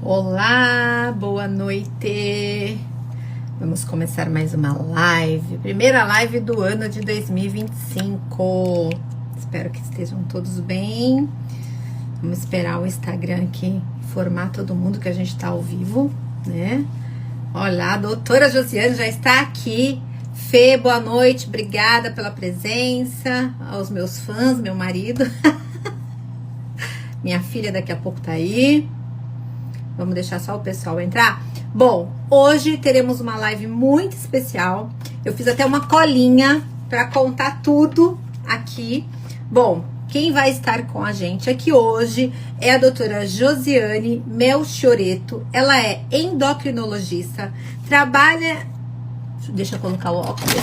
Olá, boa noite. Vamos começar mais uma live. Primeira live do ano de 2025. Espero que estejam todos bem. Vamos esperar o Instagram aqui informar todo mundo que a gente está ao vivo, né? Olá, a doutora Josiane já está aqui. Fê, boa noite. Obrigada pela presença. Aos meus fãs, meu marido. Minha filha daqui a pouco tá aí. Vamos deixar só o pessoal entrar? Bom, hoje teremos uma live muito especial. Eu fiz até uma colinha para contar tudo aqui. Bom, quem vai estar com a gente aqui hoje é a doutora Josiane Melchioretto. Ela é endocrinologista, trabalha... Deixa eu colocar o óculos.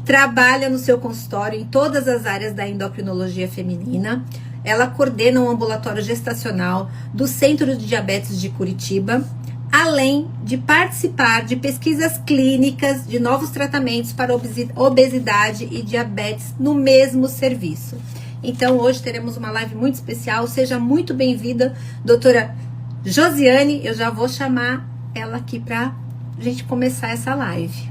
Trabalha no seu consultório em todas as áreas da endocrinologia feminina. Ela coordena um ambulatório gestacional do Centro de Diabetes de Curitiba, além de participar de pesquisas clínicas de novos tratamentos para obesidade e diabetes no mesmo serviço. Então, hoje teremos uma live muito especial. Seja muito bem-vinda, doutora Josiane. Eu já vou chamar ela aqui para a gente começar essa live.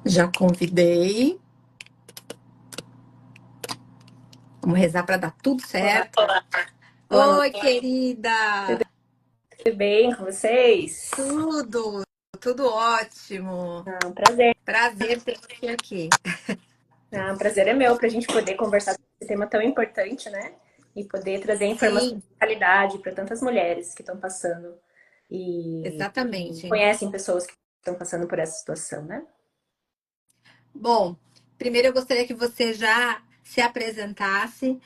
Já convidei. Vamos rezar para dar tudo certo. Olá, Oi, querida! tudo bem com vocês? Tudo ótimo. Um prazer. Prazer ter você aqui. Um prazer é meu para a gente poder conversar sobre esse tema tão importante, né? E poder trazer informação Sim, de qualidade para tantas mulheres que estão passando e exatamente. conhecem pessoas que estão passando por essa situação, né? Bom, primeiro eu gostaria que você já se apresentasse.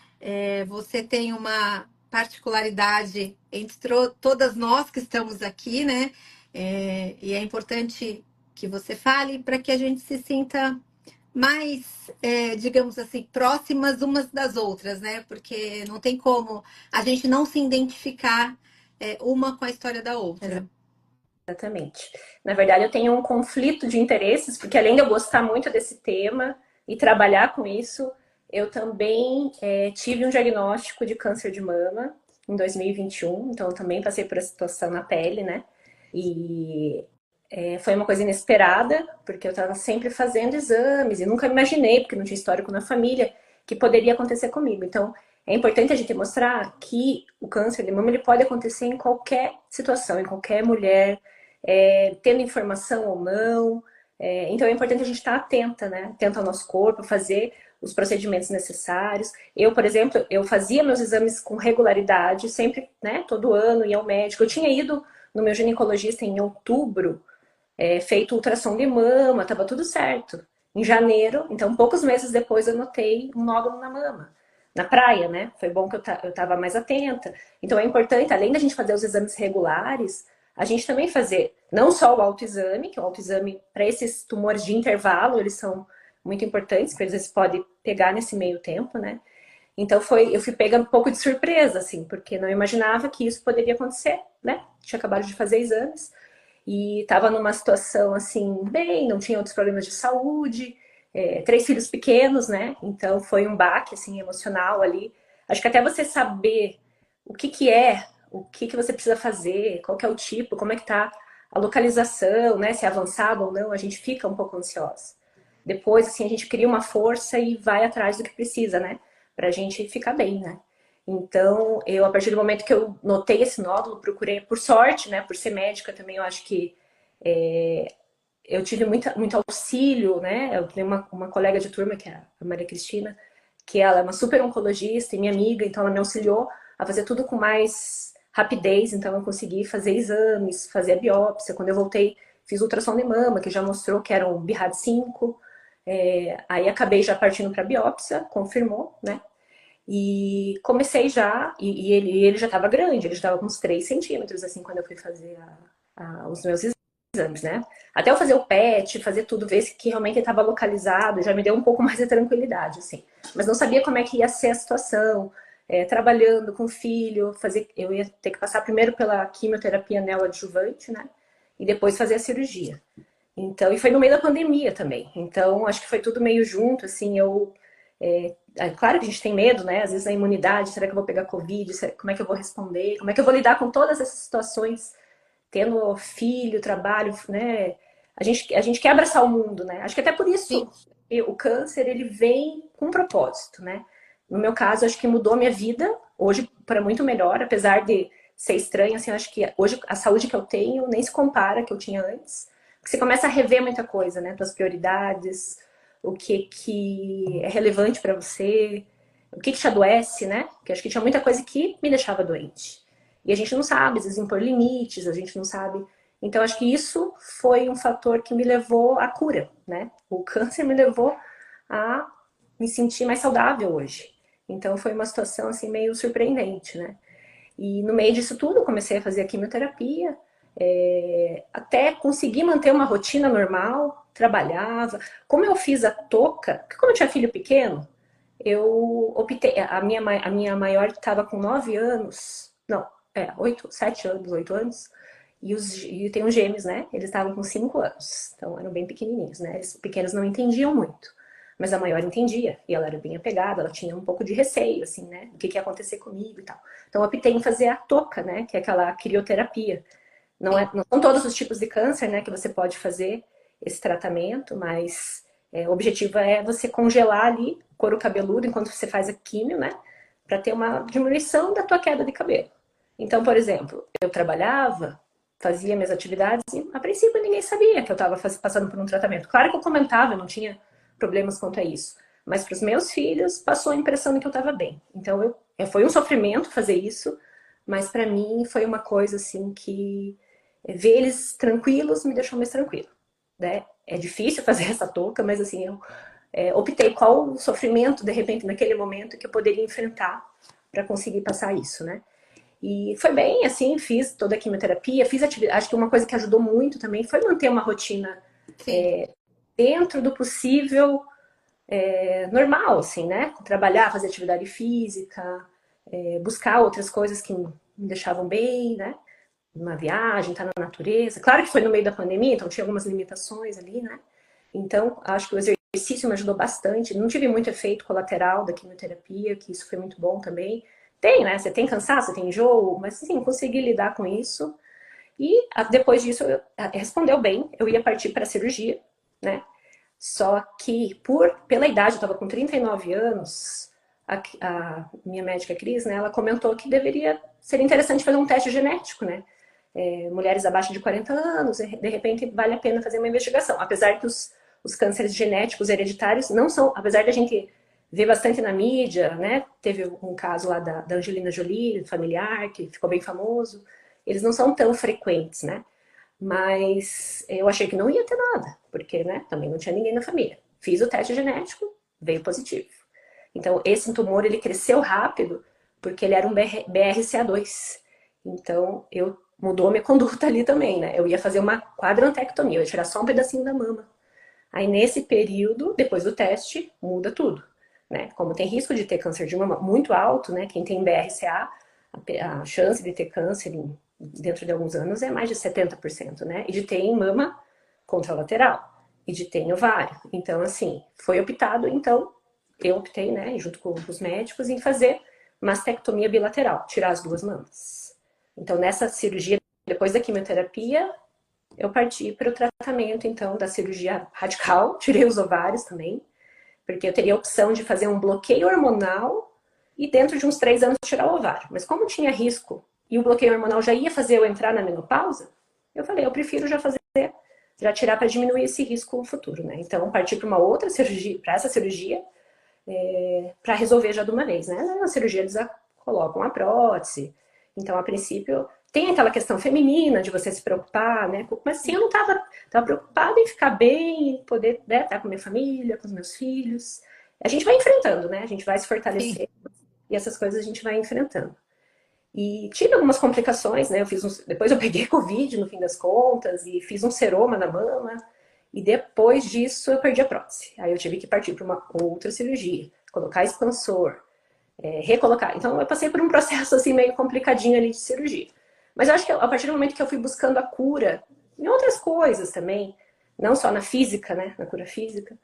Você tem uma particularidade entre todas nós que estamos aqui, né? E é importante que você fale para que a gente se sinta mais, digamos assim, próximas umas das outras, né? Porque não tem como a gente não se identificar uma com a história da outra. Exatamente. Na verdade, eu tenho um conflito de interesses, porque além de eu gostar muito desse tema e trabalhar com isso, eu também tive um diagnóstico de câncer de mama em 2021, então eu também passei por essa situação na pele, né? E foi uma coisa inesperada, porque eu estava sempre fazendo exames e nunca imaginei, porque não tinha histórico na família, que poderia acontecer comigo. Então, é importante a gente mostrar que o câncer de mama ele pode acontecer em qualquer situação, em qualquer mulher, tendo informação ou não. Então é importante a gente estar atenta, né? Atenta ao nosso corpo, fazer os procedimentos necessários. Eu, por exemplo, eu fazia meus exames com regularidade, sempre, né? Todo ano ia ao médico. Eu tinha ido no meu ginecologista em outubro, feito ultrassom de mama, tava tudo certo. Em janeiro, então poucos meses depois eu notei um nódulo na mama. Na praia, né? Foi bom que eu tava mais atenta. Então é importante, além da gente fazer os exames regulares, a gente também fazer não só o autoexame, que é o autoexame para esses tumores de intervalo, eles são muito importantes, porque às vezes pode pegar nesse meio tempo, né? Então eu fui pega um pouco de surpresa, assim, porque não imaginava que isso poderia acontecer, né? Tinha acabado de fazer exames e estava numa situação assim, bem, não tinha outros problemas de saúde, 3 filhos pequenos, né? Então foi um baque assim emocional ali. Acho que até você saber o que que é, o que que você precisa fazer, qual que é o tipo, como é que tá a localização, né? Se é avançado ou não, a gente fica um pouco ansiosa. Depois, assim, a gente cria uma força e vai atrás do que precisa, né? Pra gente ficar bem, né? Então, eu, a partir do momento que eu notei esse nódulo, procurei, por sorte, né, por ser médica também, eu acho que eu tive muito auxílio, né? Eu tenho uma colega de turma, que é a Maria Cristina, que ela é uma super oncologista e minha amiga, então ela me auxiliou a fazer tudo com mais rapidez, então eu consegui fazer exames, fazer a biópsia. Quando eu voltei, fiz ultrassom de mama, que já mostrou que era um BIRAD5. Aí acabei já partindo para biópsia, confirmou, né? E comecei já, e ele já estava grande, ele já estava com uns 3 centímetros, assim, quando eu fui fazer os meus exames, né? Até eu fazer o PET, fazer tudo, ver se que realmente ele estava localizado, já me deu um pouco mais de tranquilidade, assim. Mas não sabia como é que ia ser a situação, trabalhando com filho, eu ia ter que passar primeiro pela quimioterapia neoadjuvante, né? e depois fazer a cirurgia. Então, e foi no meio da pandemia também. Então, acho que foi tudo meio junto, assim, claro que a gente tem medo, né? Às vezes a imunidade, será que eu vou pegar Covid? Como é que eu vou responder? Como é que eu vou lidar com todas essas situações, tendo filho, trabalho, né? A gente quer abraçar o mundo, né? Acho que até por isso Sim. o câncer, ele vem com um propósito, né? No meu caso, acho que mudou a minha vida, hoje para muito melhor, apesar de ser estranho, assim, acho que hoje a saúde que eu tenho nem se compara à que eu tinha antes. Porque você começa a rever muita coisa, né? Tuas prioridades, o que é relevante para você, o que te adoece, né? Porque acho que tinha muita coisa que me deixava doente. E a gente não sabe, às vezes, impor limites, a gente não sabe. Então, acho que isso foi um fator que me levou à cura, né? O câncer me levou a me sentir mais saudável hoje. Então, foi uma situação, assim, meio surpreendente, né? E no meio disso tudo, comecei a fazer a quimioterapia, até conseguir manter uma rotina normal, trabalhava. Como eu fiz a touca, porque como eu tinha filho pequeno, eu optei. A minha maior estava com 9 anos, não, 8, 7 anos, 8 anos, e tem os gêmeos, né? Eles estavam com 5 anos, então eram bem pequenininhos, né? Os pequenos não entendiam muito. Mas a maior entendia, e ela era bem apegada, ela tinha um pouco de receio, assim, né? O que ia acontecer comigo e tal. Então, eu optei em fazer a touca, né? Que é aquela crioterapia. Não são todos os tipos de câncer, né? Que você pode fazer esse tratamento, mas o objetivo é você congelar ali o couro cabeludo enquanto você faz a químio, né? Para ter uma diminuição da tua queda de cabelo. Então, por exemplo, eu trabalhava, fazia minhas atividades e, a princípio, ninguém sabia que eu estava passando por um tratamento. Claro que eu comentava, eu não tinha problemas quanto a isso. Mas para os meus filhos, passou a impressão de que eu estava bem. Então, foi um sofrimento fazer isso, mas para mim foi uma coisa assim que ver eles tranquilos me deixou mais tranquilo, né? É difícil fazer essa touca, mas assim, eu optei qual o sofrimento, de repente, naquele momento que eu poderia enfrentar para conseguir passar isso, né? E foi bem, assim, fiz toda a quimioterapia, fiz atividade. Acho que uma coisa que ajudou muito também foi manter uma rotina Sim. dentro do possível, normal, assim, né? Trabalhar, fazer atividade física, buscar outras coisas que me deixavam bem, né? Uma viagem, estar na natureza. Claro que foi no meio da pandemia, então tinha algumas limitações ali, né? Então, acho que o exercício me ajudou bastante. Não tive muito efeito colateral da quimioterapia, que isso foi muito bom também. Tem, né? Você tem cansaço, você tem enjoo, mas sim, consegui lidar com isso. E depois disso, respondeu bem, eu ia partir para a cirurgia, né? Só que, pela idade, eu estava com 39 anos, a minha médica Cris, né, ela comentou que ser interessante fazer um teste genético, né? Mulheres abaixo de 40 anos, de repente vale a pena fazer uma investigação. Apesar que os cânceres genéticos hereditários não são, apesar da gente ver bastante na mídia, né? Teve um caso lá da Angelina Jolie, familiar, que ficou bem famoso. Eles não são tão frequentes, né? Mas eu achei que não ia ter nada, porque, né, também não tinha ninguém na família. Fiz o teste genético, veio positivo. Então, esse tumor, ele cresceu rápido, porque ele era um BRCA2. Então, mudou minha conduta ali também, né? Eu ia fazer uma quadrantectomia, eu ia tirar só um pedacinho da mama. Aí, nesse período, depois do teste, muda tudo, né? Como tem risco de ter câncer de mama muito alto, né? Quem tem BRCA, a chance de ter câncer dentro de alguns anos é mais de 70%, né? E de ter em mama contralateral, e de ter em ovário. Então, assim, foi optado, então, eu optei, né, junto com os médicos, em fazer mastectomia bilateral, tirar as duas mamas. Então, nessa cirurgia, depois da quimioterapia, eu parti para o tratamento, então, da cirurgia radical, tirei os ovários também, porque eu teria a opção de fazer um bloqueio hormonal e dentro de uns 3 anos tirar o ovário. Mas como tinha risco e o bloqueio hormonal já ia fazer eu entrar na menopausa, eu falei, eu prefiro já tirar para diminuir esse risco futuro, né? Então, parti para uma outra cirurgia, para essa cirurgia, para resolver já de uma vez, né? Na cirurgia eles colocam a prótese. Então, a princípio, tem aquela questão feminina de você se preocupar, né? Mas assim, eu não tava preocupada em ficar bem, em poder, né, estar com minha família, com os meus filhos. A gente vai enfrentando, né? A gente vai se Sim. fortalecer e essas coisas a gente vai enfrentando. E tive algumas complicações, né? Depois eu peguei Covid no fim das contas e fiz um seroma na mama. E depois disso eu perdi a prótese. Aí eu tive que partir para uma outra cirurgia, colocar expansor, recolocar. Então eu passei por um processo assim meio complicadinho ali de cirurgia. Mas eu acho que a partir do momento que eu fui buscando a cura em outras coisas também, não só na física, né, na cura física,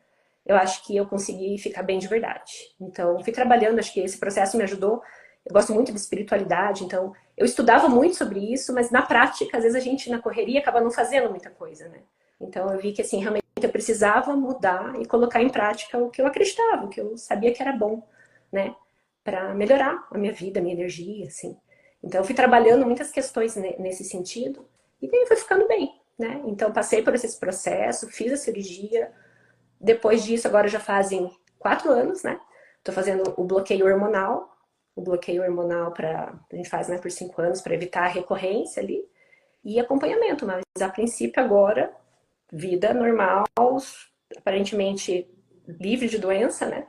eu acho que eu consegui ficar bem de verdade. Então, fui trabalhando, acho que esse processo me ajudou. Eu gosto muito de espiritualidade, então eu estudava muito sobre isso, mas na prática, às vezes a gente na correria acaba não fazendo muita coisa, né? Então eu vi que assim, realmente eu precisava mudar e colocar em prática o que eu acreditava, o que eu sabia que era bom, né? Para melhorar a minha vida, a minha energia, assim. Então eu fui trabalhando muitas questões nesse sentido e daí foi ficando bem, né? Então passei por esse processo, fiz a cirurgia. Depois disso, agora já fazem 4 anos, né? Tô fazendo o bloqueio hormonal. O bloqueio hormonal a gente faz, né, por 5 anos para evitar a recorrência ali e acompanhamento, mas a princípio agora vida normal, aparentemente livre de doença, né?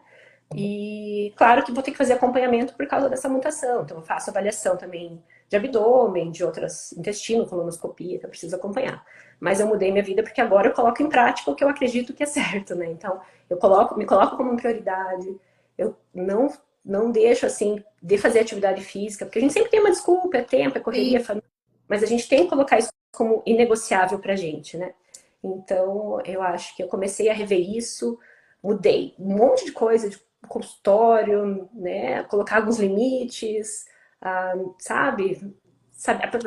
E claro que vou ter que fazer acompanhamento por causa dessa mutação. Então eu faço avaliação também de abdômen, de outras intestino, colonoscopia, que eu preciso acompanhar. Mas eu mudei minha vida porque agora eu coloco em prática o que eu acredito que é certo, né? Então me coloco como prioridade. Eu não deixo assim de fazer atividade física, porque a gente sempre tem uma desculpa, é tempo, é correria, é família, mas a gente tem que colocar isso como inegociável pra gente, né? Então, eu acho que eu comecei a rever isso, mudei um monte de coisa de consultório, né? Colocar alguns limites, sabe?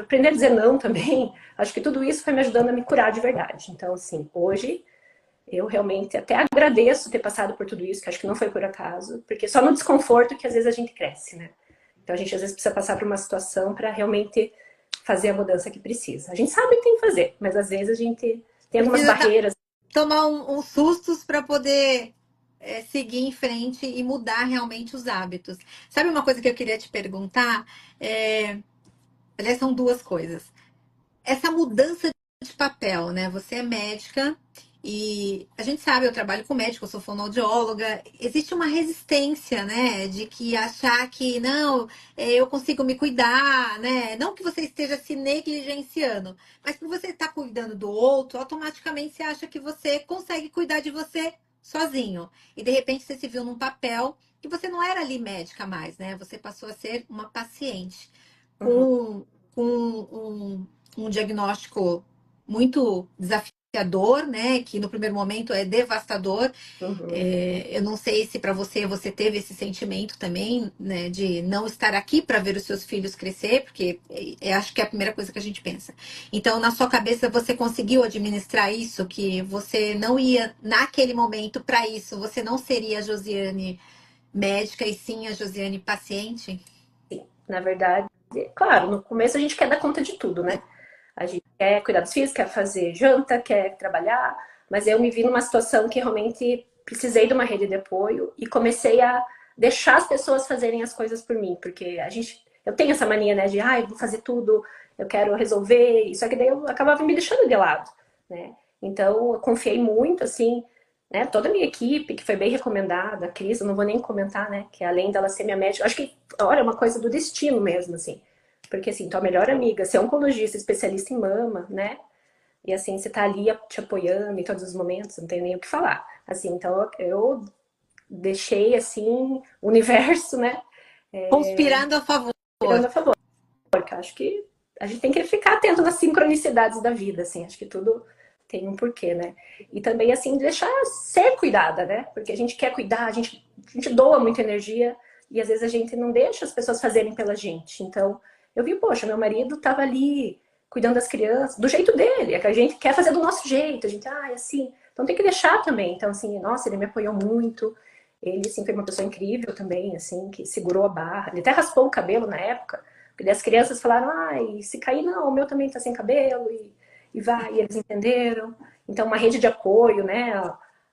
Aprender a dizer não também. Acho que tudo isso foi me ajudando a me curar de verdade. Então, assim, hoje eu realmente até agradeço ter passado por tudo isso, que acho que não foi por acaso, porque só no desconforto que às vezes a gente cresce, né? Então a gente às vezes precisa passar por uma situação para realmente fazer a mudança que precisa. A gente sabe que tem que fazer, mas às vezes a gente tem algumas Precisa barreiras. tomar uns sustos para poder seguir em frente e mudar realmente os hábitos. Sabe uma coisa que eu queria te perguntar? Aliás, são duas coisas. Essa mudança de papel, né? Você é médica e a gente sabe, eu trabalho com médico, eu sou fonoaudióloga. Existe uma resistência, né? De que achar que não, eu consigo me cuidar, né? Não que você esteja se negligenciando, mas por você estar cuidando do outro, automaticamente você acha que você consegue cuidar de você sozinho. E de repente você se viu num papel que você não era ali médica mais, né? Você passou a ser uma paciente Uhum, com um diagnóstico muito desafiador, né? Que no primeiro momento é devastador. uhum. Eu não sei se para você teve esse sentimento também, né? De não estar aqui para ver os seus filhos crescer, porque acho que é a primeira coisa que a gente pensa. Então, na sua cabeça, você conseguiu administrar isso, que você não ia naquele momento para isso, você não seria a Josiane médica e sim a Josiane paciente? Sim, na verdade, claro, no começo a gente quer dar conta de tudo, né? A gente quer cuidar dos filhos, quer fazer janta, quer trabalhar, mas eu me vi numa situação que realmente precisei de uma rede de apoio e comecei a deixar as pessoas fazerem as coisas por mim, porque eu tenho essa mania, né, de, eu vou fazer tudo, eu quero resolver, só que daí eu acabava me deixando de lado, né? Então, eu confiei muito, assim, né, toda a minha equipe, que foi bem recomendada, a Cris, eu não vou nem comentar, né, que além dela ser minha médica, acho que, olha, é uma coisa do destino mesmo, assim, porque, assim, tua melhor amiga, ser oncologista, especialista em mama, né? E, assim, você tá ali te apoiando em todos os momentos, não tem nem o que falar. Assim, então eu deixei, assim, o universo, né? Conspirando a favor. Tirando a favor. Porque eu acho que a gente tem que ficar atento nas sincronicidades da vida, assim. Acho que tudo tem um porquê, né? E também, assim, deixar ser cuidada, né? Porque a gente quer cuidar, a gente doa muita energia e às vezes a gente não deixa as pessoas fazerem pela gente. Então, eu vi, poxa, meu marido tava ali cuidando das crianças, do jeito dele, é que a gente quer fazer do nosso jeito, a gente, é assim, então tem que deixar também. Então, assim, nossa, ele me apoiou muito, ele, assim, foi uma pessoa incrível também, assim, que segurou a barra, ele até raspou o cabelo na época, porque daí as crianças falaram, se cair, não, o meu também tá sem cabelo, e vai, e eles entenderam. Então, uma rede de apoio, né,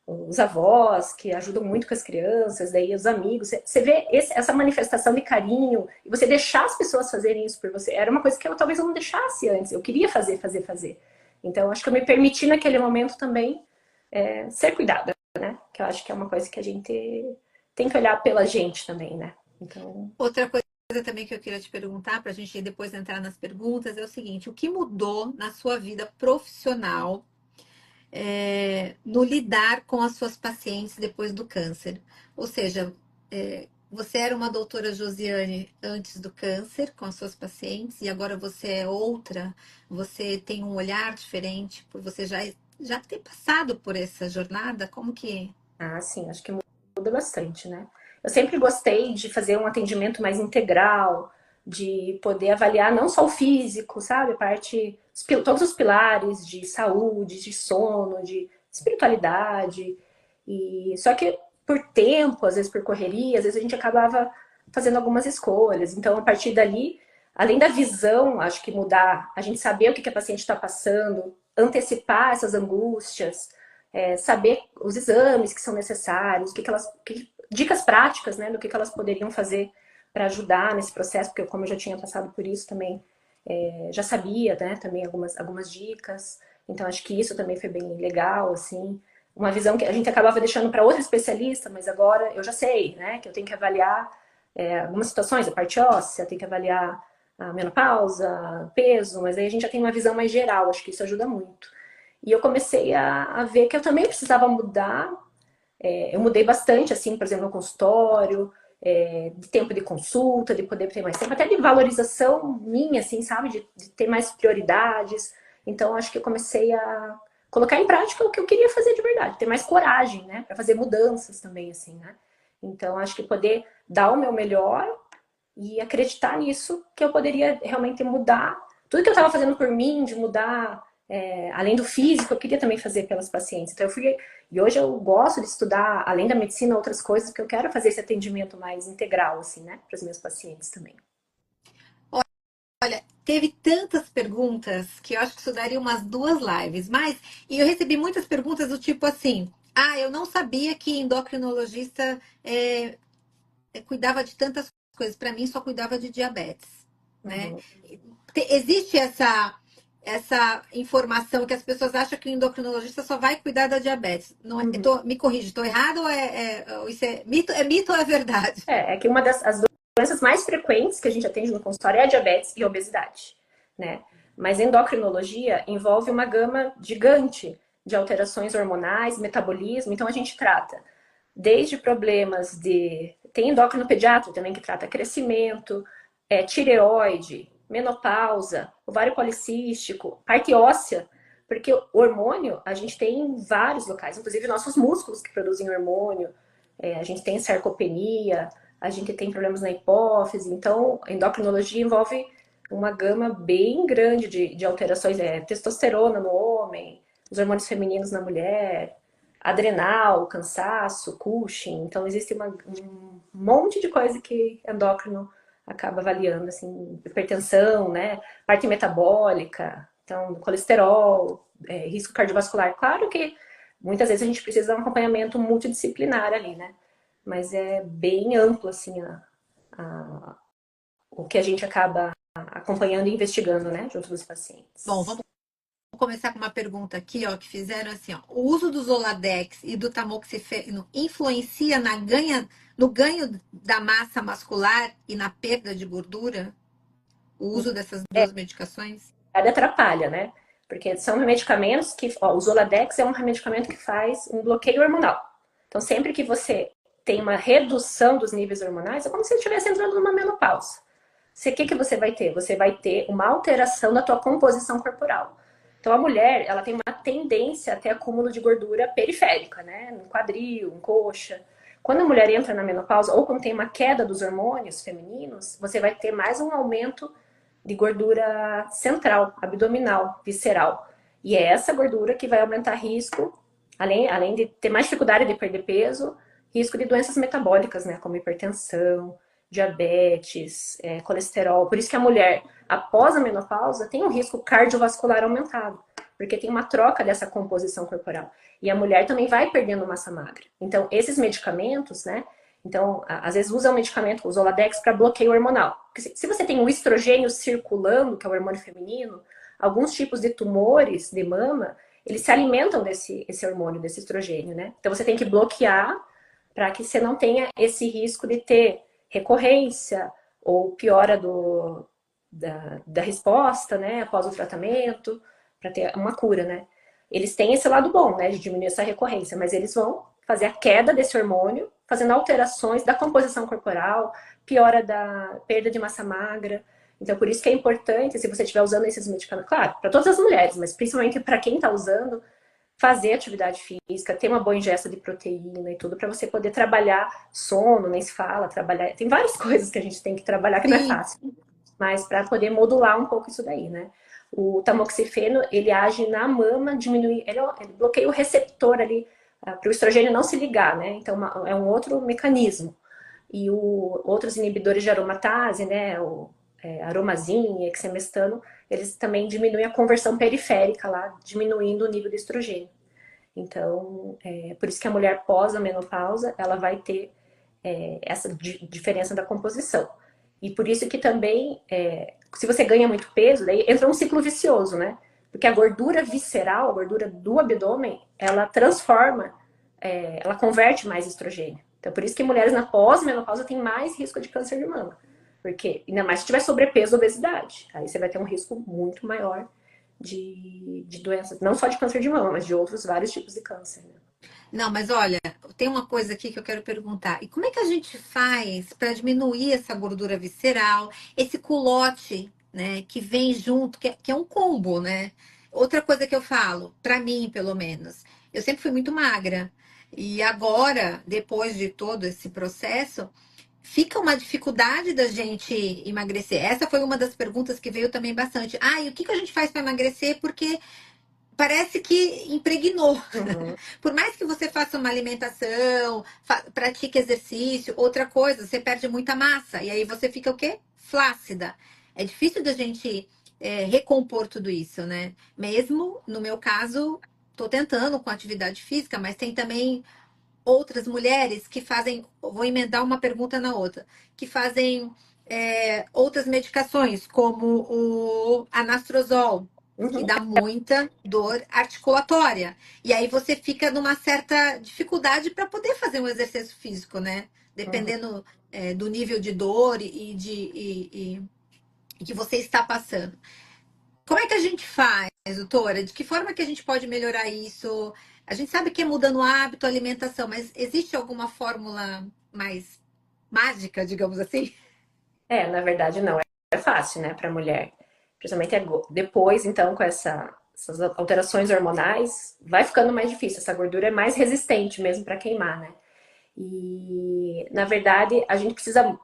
os avós que ajudam muito com as crianças, daí os amigos. Você vê essa manifestação de carinho e você deixar as pessoas fazerem isso por você. Era uma coisa que talvez eu não deixasse antes. Eu queria fazer, fazer, fazer. Então, acho que eu me permiti naquele momento também ser cuidada, né? Que eu acho que é uma coisa que a gente tem que olhar pela gente também, né? Então. Outra coisa também que eu queria te perguntar, para a gente depois entrar nas perguntas, é o seguinte: o que mudou na sua vida profissional no lidar com as suas pacientes depois do câncer? Ou seja, você era uma doutora Josiane antes do câncer com as suas pacientes e agora você é outra, você tem um olhar diferente por você já ter passado por essa jornada, como que... Ah, sim, acho que muda bastante, né? Eu sempre gostei de fazer um atendimento mais integral, de poder avaliar não só o físico, sabe? A parte, todos os pilares de saúde, de sono, de espiritualidade. E só que por tempo, às vezes por correria, às vezes a gente acabava fazendo algumas escolhas. Então, a partir dali, além da visão, acho que mudar, a gente saber o que a paciente está passando, antecipar essas angústias, saber os exames que são necessários, dicas práticas, né, do que elas poderiam fazer para ajudar nesse processo, porque como eu já tinha passado por isso também, já sabia, né, também algumas dicas. Então acho que isso também foi bem legal, assim, uma visão que a gente acabava deixando para outro especialista, mas agora eu já sei, né, que eu tenho que avaliar algumas situações, a parte óssea, tem que avaliar a menopausa, peso, mas aí a gente já tem uma visão mais geral, acho que isso ajuda muito. E eu comecei a ver que eu também precisava mudar. Eu mudei bastante, assim, por exemplo, no consultório, de tempo de consulta, de poder ter mais tempo, até de valorização minha, assim, sabe? De ter mais prioridades. Então, acho que eu comecei a colocar em prática o que eu queria fazer de verdade, ter mais coragem, né? Para fazer mudanças também, assim, né? Então, acho que poder dar o meu melhor e acreditar nisso, que eu poderia realmente mudar tudo que eu estava fazendo por mim, de mudar, além do físico, eu queria também fazer pelas pacientes. Então eu fui, e hoje eu gosto de estudar, além da medicina, outras coisas, porque eu quero fazer esse atendimento mais integral, assim, né, para os meus pacientes também. Olha, teve tantas perguntas que eu acho que isso daria umas 2 lives, mas e eu recebi muitas perguntas do tipo assim: ah, eu não sabia que endocrinologista cuidava de tantas coisas. Para mim, só cuidava de diabetes, né? Uhum. Existe essa informação que as pessoas acham que o endocrinologista só vai cuidar da diabetes. Não é, Uhum. me corrige, estou errado ou ou isso é mito ou é verdade? É que uma das as doenças mais frequentes que a gente atende no consultório é a diabetes e a obesidade, né? Mas endocrinologia envolve uma gama gigante de alterações hormonais, metabolismo, então a gente trata desde problemas de. Tem endócrino pediatra também que trata crescimento, tireoide, menopausa, ovário policístico, parte óssea, porque o hormônio a gente tem em vários locais, inclusive nossos músculos que produzem hormônio, a gente tem sarcopenia, a gente tem problemas na hipófise, então a endocrinologia envolve uma gama bem grande de alterações, testosterona no homem, os hormônios femininos na mulher, adrenal, cansaço, Cushing. Então, existe um monte de coisa que endócrino acaba avaliando, assim, hipertensão, né? Parte metabólica, então, colesterol, risco cardiovascular. Claro que muitas vezes a gente precisa de um acompanhamento multidisciplinar ali, né? Mas é bem amplo, assim, a, o que a gente acaba acompanhando e investigando, né? Junto dos Bom, pacientes. vamos começar com uma pergunta aqui, ó, que fizeram assim, ó. O uso do Zoladex e do tamoxifeno influencia no ganho da massa muscular e na perda de gordura? O uso dessas duas medicações? Atrapalha, né? Porque são medicamentos que. Ó, o Zoladex é um medicamento que faz um bloqueio hormonal. Então, sempre que você tem uma redução dos níveis hormonais, é como se você estivesse entrando numa menopausa. O que você vai ter? Você vai ter uma alteração da tua composição corporal. Então, a mulher, ela tem uma tendência a ter acúmulo de gordura periférica, né? No quadril, em coxa. Quando a mulher entra na menopausa, ou quando tem uma queda dos hormônios femininos, você vai ter mais um aumento de gordura central, abdominal, visceral. E é essa gordura que vai aumentar risco, além de ter mais dificuldade de perder peso, risco de doenças metabólicas, né? Como hipertensão, diabetes, colesterol. Por isso que a mulher, após a menopausa, tem um risco cardiovascular aumentado, porque tem uma troca dessa composição corporal. E a mulher também vai perdendo massa magra. Então, esses medicamentos, né? Então, às vezes usa o medicamento, o Zoladex, para bloqueio hormonal. Porque se você tem o estrogênio circulando, que é o hormônio feminino, alguns tipos de tumores de mama, eles se alimentam esse hormônio, desse estrogênio, né? Então, você tem que bloquear para que você não tenha esse risco de ter recorrência ou piora da resposta, né, após o tratamento, para ter uma cura, né? Eles têm esse lado bom, né, de diminuir essa recorrência, mas eles vão fazer a queda desse hormônio fazendo alterações da composição corporal, piora da perda de massa magra. Então, por isso que é importante, se você estiver usando esses medicamentos, claro, para todas as mulheres, mas principalmente para quem está usando, fazer atividade física, ter uma boa ingesta de proteína e tudo, para você poder trabalhar sono, nem se fala, trabalhar. Tem várias coisas que a gente tem que trabalhar que não é Sim. fácil, mas para poder modular um pouco isso daí, né? O tamoxifeno, ele age na mama, diminui, ele bloqueia o receptor ali, para o estrogênio não se ligar, né? Então, é um outro mecanismo. E outros inibidores de aromatase, né? Aromazine, exemestano, eles também diminuem a conversão periférica lá, diminuindo o nível de estrogênio. Então, por isso que a mulher pós a menopausa, ela vai ter essa diferença da composição. E por isso que também, se você ganha muito peso, daí entra um ciclo vicioso, né? Porque a gordura visceral, a gordura do abdômen, ela transforma, ela converte mais estrogênio. Então, por isso que mulheres na pós-menopausa têm mais risco de câncer de mama. Porque, ainda mais se tiver sobrepeso ou obesidade. Aí você vai ter um risco muito maior de doenças, não só de câncer de mama, mas de outros vários tipos de câncer, né? Não, mas olha, tem uma coisa aqui que eu quero perguntar. E como é que a gente faz para diminuir essa gordura visceral, esse culote, né, que vem junto, que é um combo, né? Outra coisa que eu falo, para mim, pelo menos, eu sempre fui muito magra. E agora, depois de todo esse processo, fica uma dificuldade da gente emagrecer. Essa foi uma das perguntas que veio também bastante. Ah, e o que que a gente faz para emagrecer? Porque parece que impregnou. Uhum. Por mais que você faça uma alimentação, pratique exercício, outra coisa, você perde muita massa. E aí você fica o quê? Flácida. É difícil da gente recompor tudo isso, né? Mesmo no meu caso, tô tentando com atividade física, mas tem também outras mulheres que fazem, vou emendar uma pergunta na outra, que fazem outras medicações, como o anastrozol, que Uhum. dá muita dor articulatória. E aí você fica numa certa dificuldade para poder fazer um exercício físico, né? Uhum. Dependendo do nível de dor e que você está passando. Como é que a gente faz, doutora? De que forma que a gente pode melhorar isso? A gente sabe que é mudando o hábito, a alimentação, mas existe alguma fórmula mais mágica, digamos assim? Na verdade, não é fácil, né, para mulher. Principalmente depois, então, com essas alterações hormonais, vai ficando mais difícil. Essa gordura é mais resistente mesmo para queimar, né? E, na verdade, a gente precisa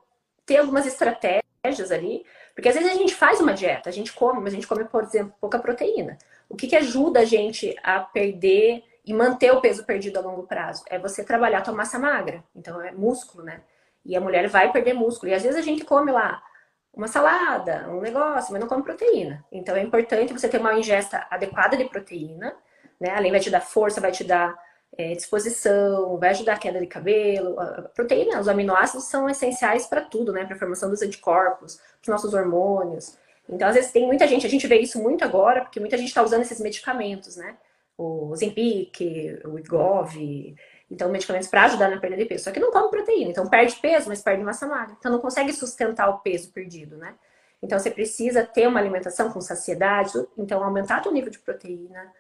ter algumas estratégias ali, porque às vezes a gente faz uma dieta, a gente come, mas a gente come, por exemplo, pouca proteína. O que ajuda a gente a perder e manter o peso perdido a longo prazo? É você trabalhar a tua massa magra. Então, é músculo, né? E a mulher vai perder músculo. E às vezes a gente come lá uma salada, um negócio, mas não come proteína. Então, é importante você ter uma ingesta adequada de proteína, né? Além vai te dar força, vai te dar disposição, vai ajudar a queda de cabelo. A proteína, os aminoácidos são essenciais para tudo, né? Para a formação dos anticorpos, para os nossos hormônios. Então, às vezes, tem muita gente, a gente vê isso muito agora, porque muita gente está usando esses medicamentos, né? O Ozempic, o Wegovy, então medicamentos para ajudar na perda de peso. Só que não come proteína, então perde peso, mas perde massa magra. Então não consegue sustentar o peso perdido, né? Então você precisa ter uma alimentação com saciedade, então aumentar o nível de proteína,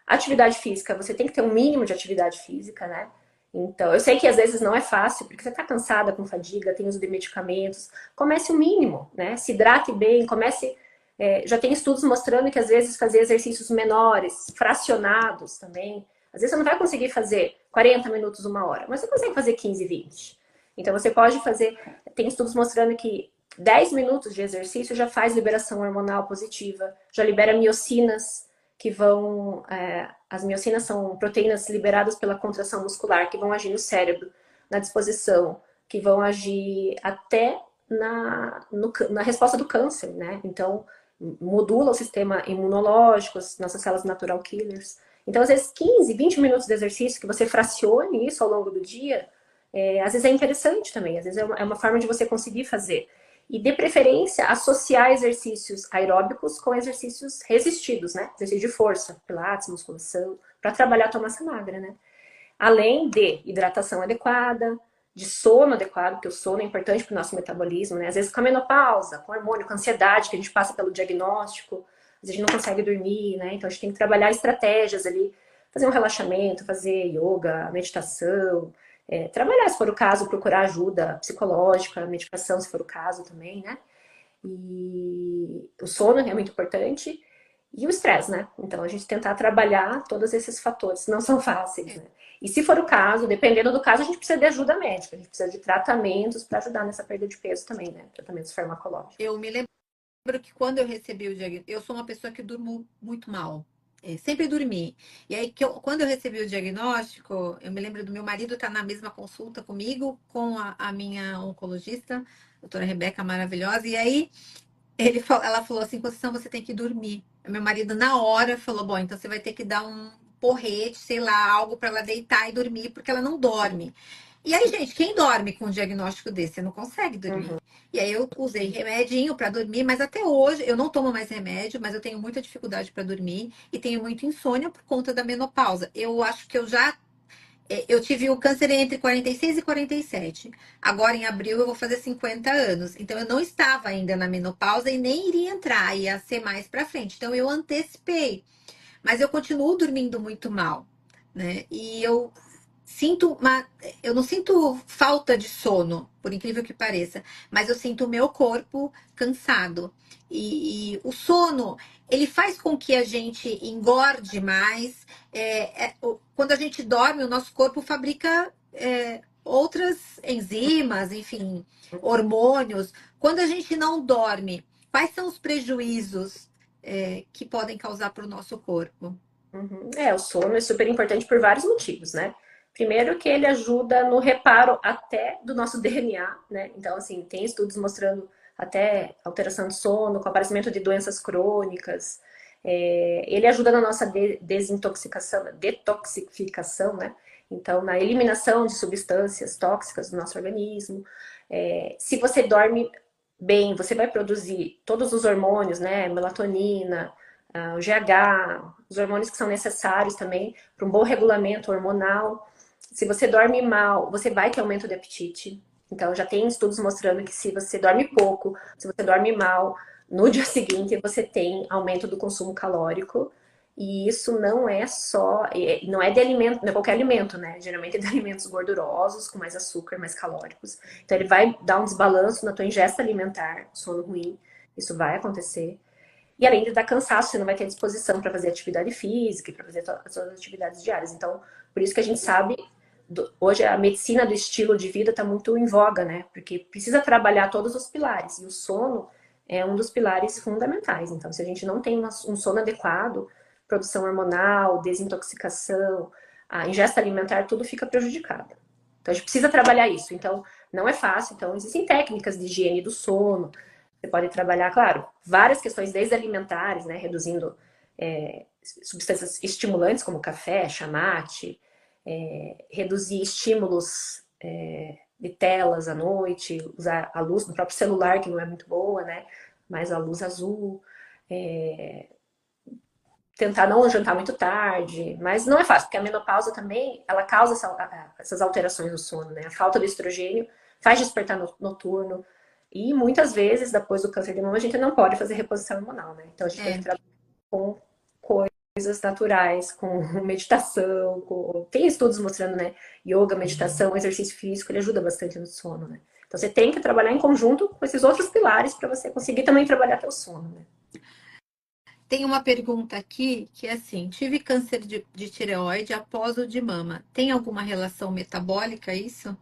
atividade física, você tem que ter um mínimo de atividade física, né? Então, eu sei que às vezes não é fácil, porque você tá cansada, com fadiga, tem uso de medicamentos. Comece o mínimo, né? Se hidrate bem, comece. Já tem estudos mostrando que às vezes fazer exercícios menores, fracionados também. Às vezes você não vai conseguir fazer 40 minutos, uma hora, mas você consegue fazer 15, 20. Então você pode fazer. Tem estudos mostrando que 10 minutos de exercício já faz liberação hormonal positiva, já libera miocinas que vão. As miocinas são proteínas liberadas pela contração muscular, que vão agir no cérebro, na disposição, que vão agir até na resposta do câncer, né? Então, modula o sistema imunológico, as nossas células natural killers. Então, às vezes, 15, 20 minutos de exercício, que você fracione isso ao longo do dia, às vezes é interessante também, às vezes é uma forma de você conseguir fazer. E, de preferência, associar exercícios aeróbicos com exercícios resistidos, né? Exercício de força, pilates, musculação, para trabalhar a tua massa magra, né? Além de hidratação adequada, de sono adequado, porque o sono é importante para o nosso metabolismo, né? Às vezes com a menopausa, com hormônio, com ansiedade, que a gente passa pelo diagnóstico, às vezes a gente não consegue dormir, né? Então a gente tem que trabalhar estratégias ali, fazer um relaxamento, fazer yoga, meditação, trabalhar, se for o caso, procurar ajuda psicológica, medicação, se for o caso também, né? E o sono é muito importante. E o estresse, né? Então a gente tentar trabalhar todos esses fatores, não são fáceis, né? E se for o caso, dependendo do caso, a gente precisa de ajuda médica, a gente precisa de tratamentos para ajudar nessa perda de peso também, né? Tratamentos farmacológicos. Eu me lembro que quando eu recebi o diagnóstico, eu sou uma pessoa que durmo muito mal. Sempre dormi. E aí, quando eu recebi o diagnóstico, eu me lembro do meu marido estar na mesma consulta comigo, com a minha oncologista, a doutora Rebeca, maravilhosa. E aí, ela falou assim: Conceição, você tem que dormir. Meu marido, na hora, falou: Bom, então você vai ter que dar um porrete, sei lá, algo para ela deitar e dormir, porque ela não dorme. E aí, gente, quem dorme com um diagnóstico desse? Você não consegue dormir. Uhum, E aí, eu usei remedinho para dormir, mas até hoje eu não tomo mais remédio, mas eu tenho muita dificuldade para dormir e tenho muita insônia por conta da menopausa. Eu acho que eu tive o câncer entre 46 e 47. Agora, em abril, eu vou fazer 50 anos. Então, eu não estava ainda na menopausa e nem iria entrar, ia ser mais para frente. Então, eu antecipei. Mas eu continuo dormindo muito mal, né? E eu não sinto falta de sono, por incrível que pareça, mas eu sinto o meu corpo cansado. E o sono, ele faz com que a gente engorde mais. Quando a gente dorme, o nosso corpo fabrica outras enzimas, enfim, hormônios. Quando a gente não dorme, quais são os prejuízos que podem causar para o nosso corpo? uhum. O sono é super importante por vários motivos, né? Primeiro que ele ajuda no reparo até do nosso DNA, né? Então, assim, tem estudos mostrando até alteração de sono, com aparecimento de doenças crônicas. Ele ajuda na nossa desintoxicação, detoxificação, né? Então, na eliminação de substâncias tóxicas do nosso organismo. Se você dorme bem, você vai produzir todos os hormônios, né? Melatonina, o GH, os hormônios que são necessários também para um bom regulamento hormonal. Se você dorme mal, você vai ter aumento de apetite. Então, já tem estudos mostrando que se você dorme pouco, se você dorme mal, no dia seguinte você tem aumento do consumo calórico. E isso não é só, não é de alimento, não é qualquer alimento, né? Geralmente é de alimentos gordurosos, com mais açúcar, mais calóricos. Então, ele vai dar um desbalanço na tua ingesta alimentar, sono ruim. Isso vai acontecer. E além de dar cansaço, você não vai ter disposição para fazer atividade física, para fazer as suas atividades diárias. Então, por isso que a gente sabe, hoje a medicina do estilo de vida está muito em voga, né? Porque precisa trabalhar todos os pilares. E o sono é um dos pilares fundamentais. Então, se a gente não tem um sono adequado, produção hormonal, desintoxicação, a ingesta alimentar, tudo fica prejudicado. Então, a gente precisa trabalhar isso. Então, não é fácil. Então, existem técnicas de higiene do sono. Você pode trabalhar, claro, várias questões desde alimentares, né? Reduzindo substâncias estimulantes como café, chamate, reduzir estímulos de telas à noite, usar a luz do próprio celular, que não é muito boa, né? Mas a luz azul. Tentar não jantar muito tarde, mas não é fácil, porque a menopausa também, ela causa essas alterações no sono, né? A falta do estrogênio faz despertar noturno, e muitas vezes, depois do câncer de mama, a gente não pode fazer reposição hormonal, né? Então a gente tem que trabalhar com coisas naturais, com meditação, tem estudos mostrando, né? Yoga, meditação, exercício físico, ele ajuda bastante no sono, né? Então você tem que trabalhar em conjunto com esses outros pilares para você conseguir também trabalhar teu sono, né? Tem uma pergunta aqui que é assim: tive câncer de tireoide após o de mama. Tem alguma relação metabólica isso?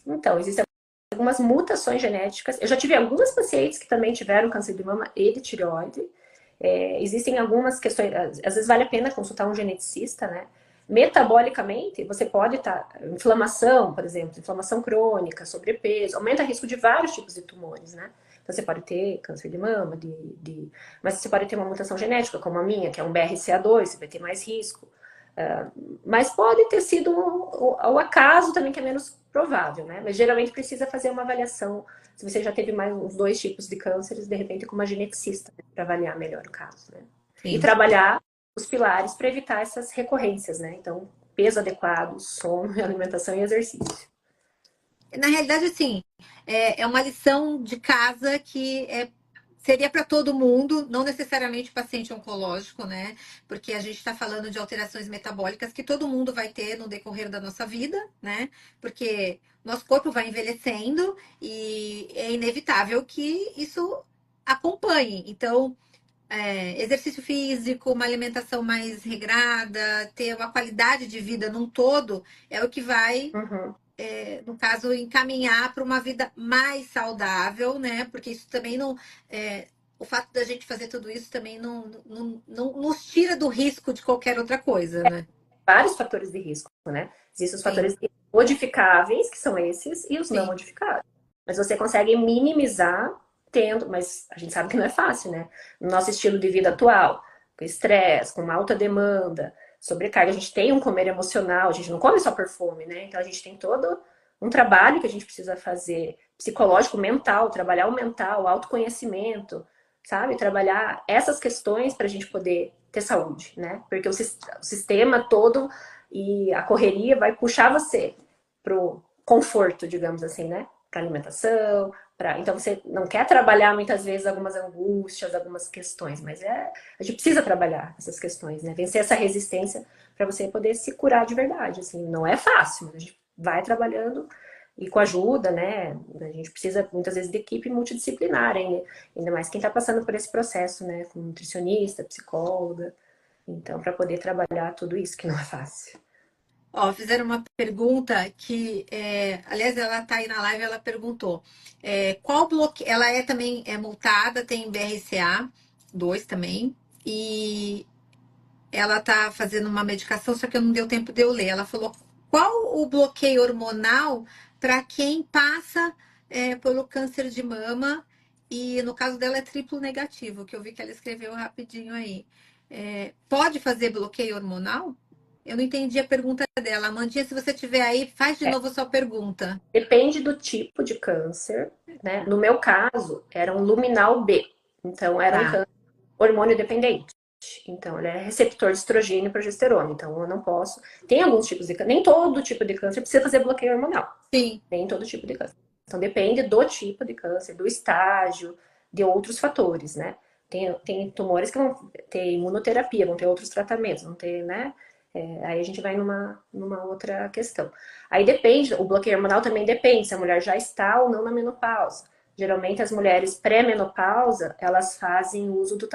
Então, existem algumas mutações genéticas. Eu já tive algumas pacientes que também tiveram câncer de mama e de tireoide. Existem algumas questões, às vezes vale a pena consultar um geneticista, né? Metabolicamente, você pode estar. Inflamação, por exemplo, inflamação crônica, sobrepeso, aumenta o risco de vários tipos de tumores, né? Então, você pode ter câncer de mama, mas você pode ter uma mutação genética, como a minha, que é um BRCA2, você vai ter mais risco. Mas pode ter sido o acaso também, que é menos provável, né? Mas geralmente precisa fazer uma avaliação. Se você já teve mais uns 2 tipos de cânceres, de repente com uma geneticista, né, para avaliar melhor o caso, né? E Sim. trabalhar os pilares para evitar essas recorrências, né? Então, peso adequado, sono, alimentação e exercício. Na realidade, assim, é uma lição de casa que Seria para todo mundo, não necessariamente paciente oncológico, né? Porque a gente está falando de alterações metabólicas que todo mundo vai ter no decorrer da nossa vida, né? Porque nosso corpo vai envelhecendo e é inevitável que isso acompanhe. Então, exercício físico, uma alimentação mais regrada, ter uma qualidade de vida num todo, é o que vai Uhum. no caso, encaminhar para uma vida mais saudável, né? Porque isso também não. O fato da gente fazer tudo isso também não nos tira do risco de qualquer outra coisa, né? Vários fatores de risco, né? Existem os Sim, fatores modificáveis, que são esses, e os não sim, modificáveis. Mas você consegue minimizar tendo, mas a gente sabe que não é fácil, né? No nosso estilo de vida atual, com estresse, com alta demanda, sobrecarga, a gente tem um comer emocional, a gente não come só por fome, né? Então a gente tem todo um trabalho que a gente precisa fazer, psicológico, mental, trabalhar o mental, o autoconhecimento, sabe? Trabalhar essas questões para a gente poder ter saúde, né? Porque o sistema todo e a correria vai puxar você pro conforto, digamos assim, né? Para alimentação, para então você não quer trabalhar muitas vezes algumas angústias, algumas questões, mas a gente precisa trabalhar essas questões, né? Vencer essa resistência para você poder se curar de verdade, assim, não é fácil, mas a gente vai trabalhando e com ajuda, né? A gente precisa muitas vezes de equipe multidisciplinar, hein? Ainda mais quem está passando por esse processo, né? Com nutricionista, psicóloga. Então, para poder trabalhar tudo isso, que não é fácil. Ó, fizeram uma pergunta que, aliás, ela tá aí na live, ela perguntou, qual bloqueio, ela também multada, tem BRCA 2 também, e ela tá fazendo uma medicação, só que não deu tempo de eu ler. Ela falou, qual o bloqueio hormonal para quem passa pelo câncer de mama, e no caso dela é triplo negativo, que eu vi que ela escreveu rapidinho aí. Pode fazer bloqueio hormonal? Eu não entendi a pergunta dela. Amandinha, se você tiver aí, faz de É, novo a sua pergunta. depende do tipo de câncer, né? No meu caso, era um luminal B. Então, era um Tá, câncer hormônio dependente. Então, ele é receptor de estrogênio e progesterona. Então, eu não posso. Tem alguns tipos de câncer. Nem todo tipo de câncer precisa fazer bloqueio hormonal. sim. Nem todo tipo de câncer. Então, depende do tipo de câncer, do estágio, de outros fatores, né? Tem tumores que vão ter imunoterapia, vão ter outros tratamentos, vão ter, né? Aí a gente vai numa outra questão. Aí depende, o bloqueio hormonal também depende se a mulher já está ou não na menopausa. Geralmente as mulheres pré-menopausa, elas fazem uso do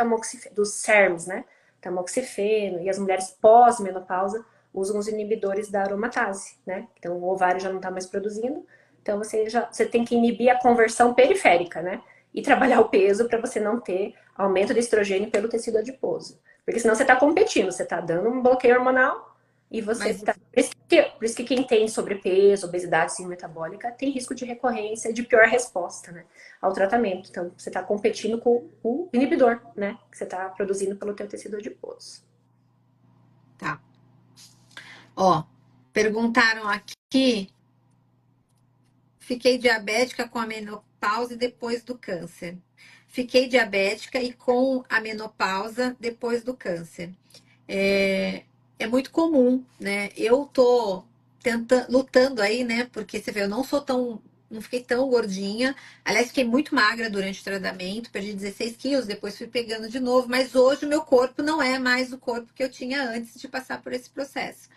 dos SERMs, né? Tamoxifeno, e as mulheres pós-menopausa usam os inibidores da aromatase, né? Então o ovário já não está mais produzindo, então você tem que inibir a conversão periférica, né? E trabalhar o peso para você não ter aumento de estrogênio pelo tecido adiposo. Porque senão você está competindo, você está dando um bloqueio hormonal e você Mas tá. Por isso que quem tem sobrepeso, obesidade síndrome metabólica tem risco de recorrência e de pior resposta, né, ao tratamento. Então você está competindo com o inibidor, né? Que você está produzindo pelo teu tecido adiposo. tá. Ó, perguntaram aqui. Fiquei diabética com a menopausa e depois do câncer. Fiquei diabética e com a menopausa depois do câncer. É muito comum, né? Eu tô tentando, lutando aí, né? Porque você vê, eu não sou tão, não fiquei tão gordinha. Aliás, fiquei muito magra durante o tratamento, perdi 16 quilos, depois fui pegando de novo. Mas hoje o meu corpo não é mais o corpo que eu tinha antes de passar por esse processo.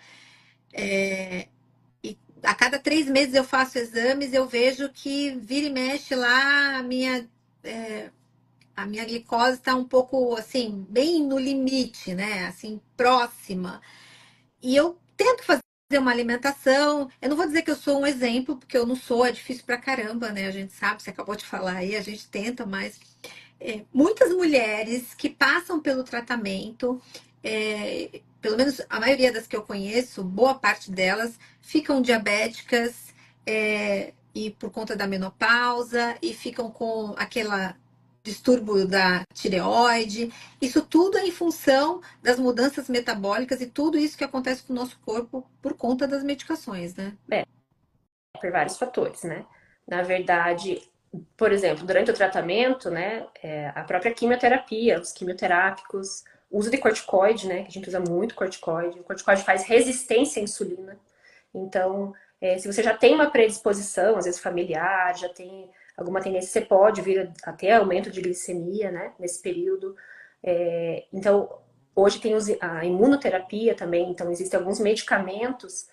E a cada 3 meses eu faço exames, eu vejo que vira e mexe lá a minha glicose está um pouco assim, bem no limite, né? Assim, próxima. E eu tento fazer uma alimentação. Eu não vou dizer que eu sou um exemplo, porque eu não sou, é difícil pra caramba, né? A gente sabe, você acabou de falar aí, a gente tenta, mas muitas mulheres que passam pelo tratamento, pelo menos a maioria das que eu conheço, boa parte delas ficam diabéticas e por conta da menopausa e ficam com aquela distúrbio da tireoide. Isso tudo é em função das mudanças metabólicas e tudo isso que acontece com o nosso corpo por conta das medicações, né? Por vários fatores, né? Na verdade, por exemplo, durante o tratamento, né, a própria quimioterapia, os quimioterápicos, o uso de corticoide, né, que a gente usa muito corticoide, o corticoide faz resistência à insulina. Então, se você já tem uma predisposição, às vezes familiar, já tem alguma tendência, você pode vir a ter aumento de glicemia, né, nesse período. Então, hoje tem a imunoterapia também, então existem alguns medicamentos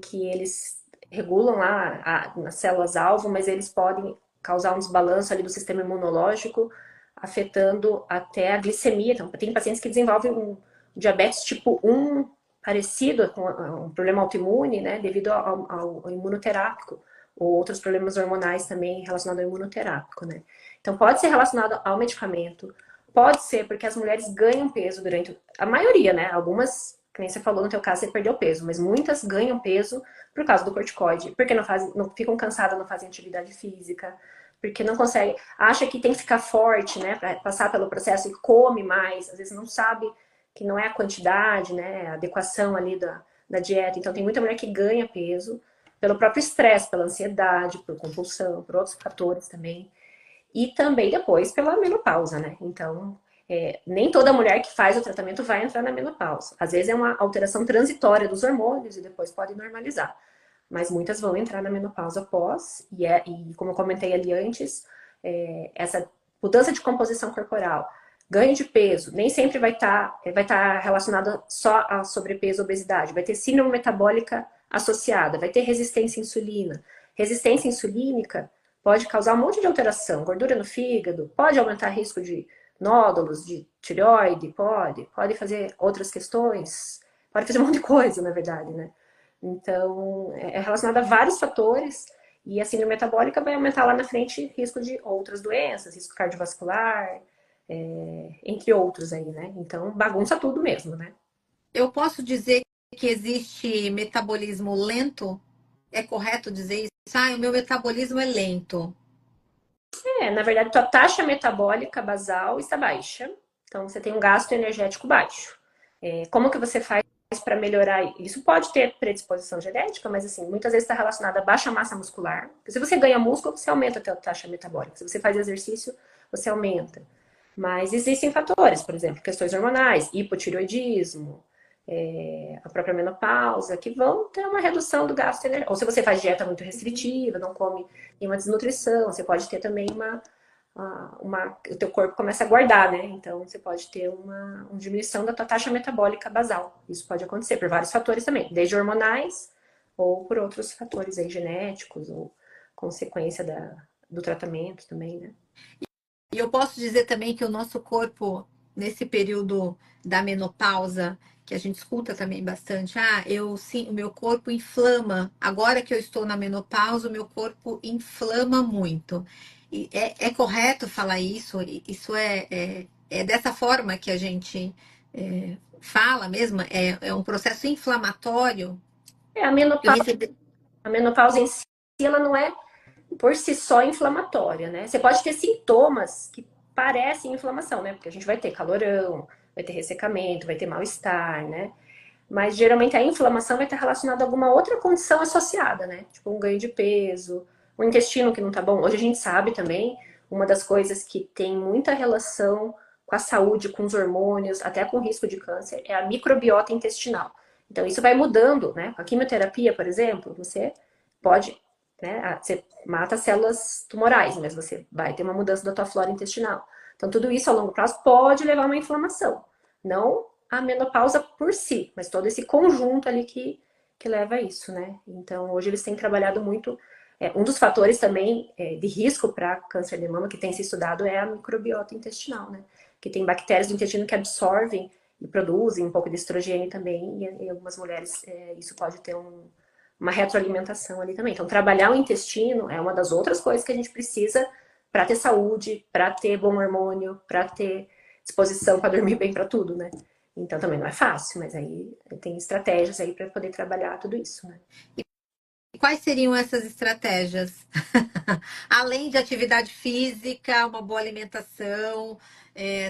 que eles regulam lá nas células-alvo, mas eles podem causar um desbalanço ali do sistema imunológico, afetando até a glicemia. Então, tem pacientes que desenvolvem um diabetes tipo 1 parecido com um problema autoimune, né, devido ao imunoterápico, ou outros problemas hormonais também relacionados ao imunoterápico, né. Então, pode ser relacionado ao medicamento, pode ser porque as mulheres ganham peso durante a maioria, né, algumas, que nem você falou no teu caso, você perdeu peso, mas muitas ganham peso por causa do corticoide, porque não ficam cansadas, não fazem atividade física, porque não consegue, acha que tem que ficar forte, né, para passar pelo processo e come mais, às vezes não sabe que não é a quantidade, né, a adequação ali da dieta. Então tem muita mulher que ganha peso pelo próprio estresse, pela ansiedade, por compulsão, por outros fatores também. E também depois pela menopausa, né? Então, nem toda mulher que faz o tratamento vai entrar na menopausa. Às vezes é uma alteração transitória dos hormônios e depois pode normalizar. Mas muitas vão entrar na menopausa após, e como eu comentei ali antes, essa mudança de composição corporal, ganho de peso, nem sempre vai tá relacionado só a sobrepeso e obesidade. Vai ter síndrome metabólica associada, vai ter resistência à insulina. Resistência insulínica pode causar um monte de alteração, gordura no fígado, pode aumentar o risco de nódulos, de tireoide, pode fazer outras questões, pode fazer um monte de coisa, na verdade, né? Então, é relacionado a vários fatores e a síndrome metabólica vai aumentar lá na frente risco de outras doenças, risco cardiovascular, entre outros aí, né? Então, bagunça tudo mesmo, né? Eu posso dizer que existe metabolismo lento? É correto dizer isso? Ah, o meu metabolismo é lento. Na verdade, tua taxa metabólica basal está baixa, então você tem um gasto energético baixo. Como que você faz para melhorar? Isso pode ter predisposição genética, mas assim, muitas vezes está relacionado a baixa massa muscular. Porque se você ganha músculo, você aumenta a tua taxa metabólica. Se você faz exercício, você aumenta. Mas existem fatores, por exemplo, questões hormonais, hipotireoidismo, a própria menopausa, que vão ter uma redução do gasto energético. Ou se você faz dieta muito restritiva, não come, tem uma desnutrição, você pode ter também o teu corpo começa a guardar, né? Então você pode ter uma diminuição da tua taxa metabólica basal. Isso pode acontecer por vários fatores também, desde hormonais ou por outros fatores aí genéticos ou consequência do tratamento também, né? E eu posso dizer também que o nosso corpo, nesse período da menopausa, que a gente escuta também bastante, eu sim, o meu corpo inflama. Agora que eu estou na menopausa, o meu corpo inflama muito. E é correto falar isso? Isso é dessa forma que a gente fala mesmo? É um processo inflamatório? A Eu menopausa, recebi. a menopausa em si, ela não é por si só inflamatória, né? Você pode ter sintomas que parecem inflamação, né? Porque a gente vai ter calorão, vai ter ressecamento, vai ter mal-estar, né? Mas geralmente a inflamação vai estar relacionada a alguma outra condição associada, né? Tipo um ganho de peso, o intestino que não tá bom. Hoje a gente sabe também, uma das coisas que tem muita relação com a saúde, com os hormônios, até com o risco de câncer, é a microbiota intestinal. Então isso vai mudando, né? A quimioterapia, por exemplo, você pode, né? Você mata células tumorais, mas você vai ter uma mudança da tua flora intestinal. Então tudo isso a longo prazo pode levar a uma inflamação. Não a menopausa por si, mas todo esse conjunto ali que leva a isso, né? Então, hoje eles têm trabalhado muito. Um dos fatores também de risco para câncer de mama que tem se estudado é a microbiota intestinal, né? Que tem bactérias do intestino que absorvem e produzem um pouco de estrogênio também, e em algumas mulheres isso pode ter uma retroalimentação ali também. Então, trabalhar o intestino é uma das outras coisas que a gente precisa para ter saúde, para ter bom hormônio, para ter disposição para dormir bem para tudo, né? Então também não é fácil, mas aí tem estratégias aí para poder trabalhar tudo isso, né? E quais seriam essas estratégias? Além de atividade física, uma boa alimentação,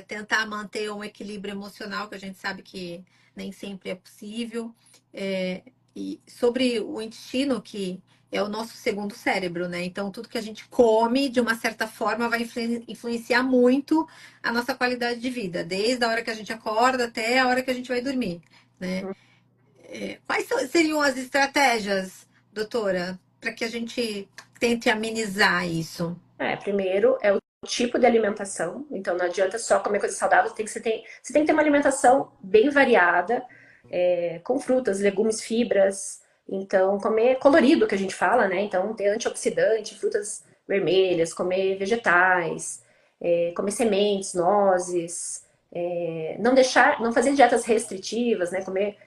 tentar manter um equilíbrio emocional, que a gente sabe que nem sempre é possível. E sobre o intestino, que é o nosso segundo cérebro, né? Então, tudo que a gente come, de uma certa forma, vai influenciar muito a nossa qualidade de vida, desde a hora que a gente acorda até a hora que a gente vai dormir, né? Quais seriam as estratégias, doutora, para que a gente tente amenizar isso? Primeiro é o tipo de alimentação. Então não adianta só comer coisa saudável, você tem que ter uma alimentação bem variada, com frutas, legumes, fibras. Então, comer colorido, que a gente fala, né? Então, ter antioxidante, frutas vermelhas, comer vegetais, comer sementes, nozes, não fazer dietas restritivas, né? Comer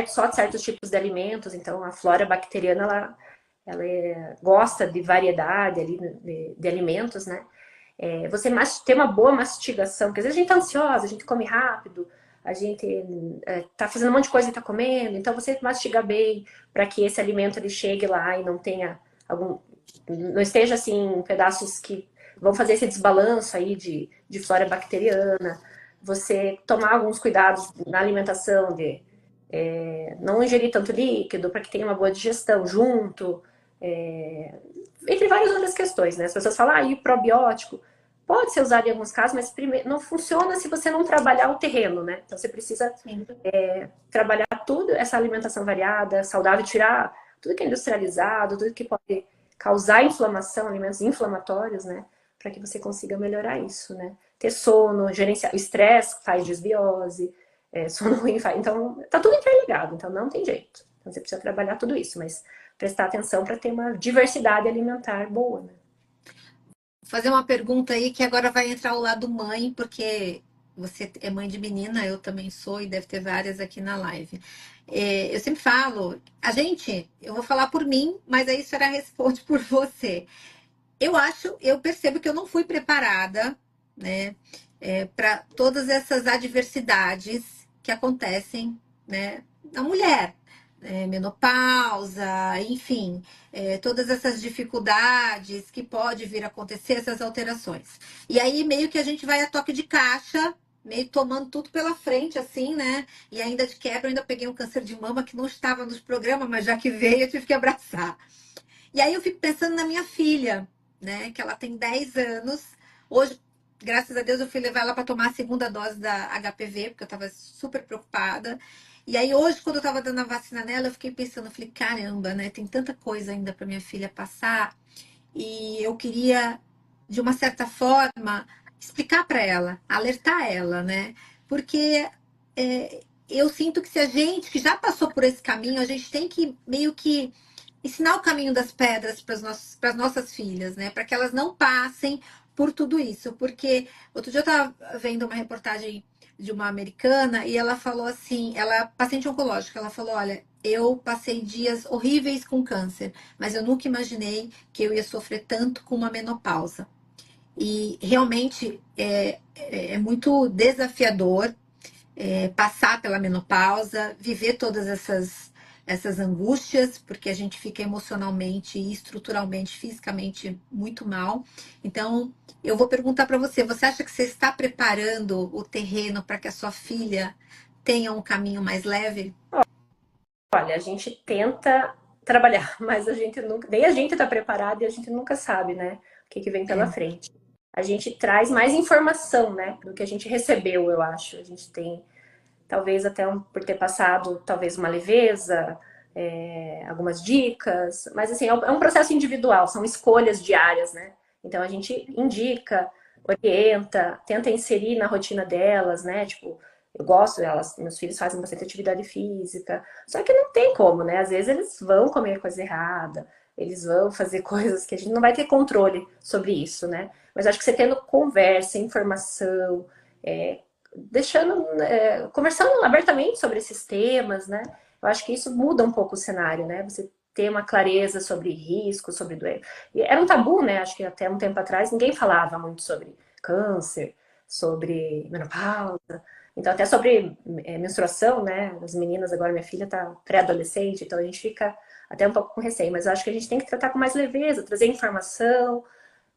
só certos tipos de alimentos. Então, a flora bacteriana, ela gosta de variedade ali, de alimentos, né? Você ter uma boa mastigação, porque às vezes a gente tá ansiosa, a gente come rápido, a gente tá fazendo um monte de coisa e tá comendo, então você mastiga bem para que esse alimento ele chegue lá e não tenha não esteja assim pedaços que vão fazer esse desbalanço aí de flora bacteriana. Você tomar alguns cuidados na alimentação de não ingerir tanto líquido para que tenha uma boa digestão junto, entre várias outras questões, né? As pessoas falam, e probiótico? Pode ser usado em alguns casos, mas primeiro, não funciona se você não trabalhar o terreno, né? Então você precisa trabalhar tudo, essa alimentação variada, saudável, tirar tudo que é industrializado, tudo que pode causar inflamação, alimentos inflamatórios, né? Para que você consiga melhorar isso, né? Ter sono, gerenciar o estresse faz desbiose, sono ruim faz. Então, tá tudo interligado, então não tem jeito. Então você precisa trabalhar tudo isso, mas prestar atenção para ter uma diversidade alimentar boa, né? Vou fazer uma pergunta aí que agora vai entrar o lado mãe, porque você é mãe de menina, eu também sou e deve ter várias aqui na live. Eu sempre falo, eu vou falar por mim, mas aí a senhora responde por você. Eu percebo que eu não fui preparada, né, para todas essas adversidades que acontecem, né, na mulher, menopausa, enfim, todas essas dificuldades que pode vir a acontecer, essas alterações. E aí meio que a gente vai a toque de caixa, meio tomando tudo pela frente, assim, né? E ainda de quebra, eu ainda peguei um câncer de mama que não estava nos programas, mas já que veio, eu tive que abraçar. E aí eu fico pensando na minha filha, né? Que ela tem 10 anos. Hoje, graças a Deus, eu fui levar ela para tomar a segunda dose da HPV, porque eu estava super preocupada. E aí hoje, quando eu estava dando a vacina nela, eu fiquei pensando, eu falei, caramba, né? Tem tanta coisa ainda para minha filha passar. E eu queria, de uma certa forma, explicar para ela, alertar ela, né? Porque eu sinto que se a gente que já passou por esse caminho, a gente tem que meio que ensinar o caminho das pedras para as nossas filhas, né? Para que elas não passem por tudo isso. Porque outro dia eu estava vendo uma reportagem de uma americana e ela falou assim, ela é paciente oncológica, ela falou, olha, eu passei dias horríveis com câncer, mas eu nunca imaginei que eu ia sofrer tanto com uma menopausa. E realmente é muito desafiador passar pela menopausa, viver todas essas angústias, porque a gente fica emocionalmente e estruturalmente, fisicamente muito mal. Então, eu vou perguntar para você: você acha que você está preparando o terreno para que a sua filha tenha um caminho mais leve? Olha, a gente tenta trabalhar, mas a gente nunca, nem a gente está preparado e a gente nunca sabe, né? O que vem pela É, frente. A gente traz mais informação, né, do que a gente recebeu, eu acho. A gente tem, talvez até por ter passado, talvez uma leveza, algumas dicas, mas assim, é um processo individual, são escolhas diárias, né? Então a gente indica, orienta, tenta inserir na rotina delas, né? Tipo, eu gosto delas, meus filhos fazem bastante atividade física, só que não tem como, né? Às vezes eles vão comer coisa errada, eles vão fazer coisas que a gente não vai ter controle sobre isso, né? Mas acho que você tendo conversa, informação, deixando, conversando abertamente sobre esses temas, né? Eu acho que isso muda um pouco o cenário, né? Você ter uma clareza sobre risco, sobre doença. E era um tabu, né? Acho que até um tempo atrás ninguém falava muito sobre câncer, sobre menopausa. Então, até sobre menstruação, né? As meninas, agora minha filha tá pré-adolescente, então a gente fica até um pouco com receio. Mas eu acho que a gente tem que tratar com mais leveza, trazer informação,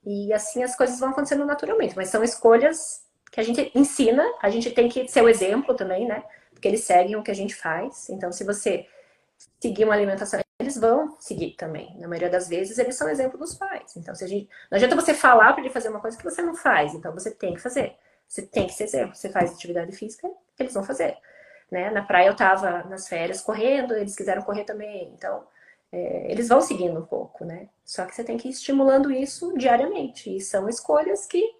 e assim as coisas vão acontecendo naturalmente. Mas são escolhas que a gente ensina, a gente tem que ser o exemplo também, né? Porque eles seguem o que a gente faz. Então, se você seguir uma alimentação, eles vão seguir também. Na maioria das vezes, eles são exemplo dos pais. Então, se a gente... não adianta você falar para ele fazer uma coisa que você não faz. Então, você tem que fazer. Você tem que ser exemplo. Você faz atividade física, eles vão fazer. Né? Na praia, eu tava nas férias correndo, eles quiseram correr também. Então, eles vão seguindo um pouco, né? Só que você tem que ir estimulando isso diariamente. E são escolhas que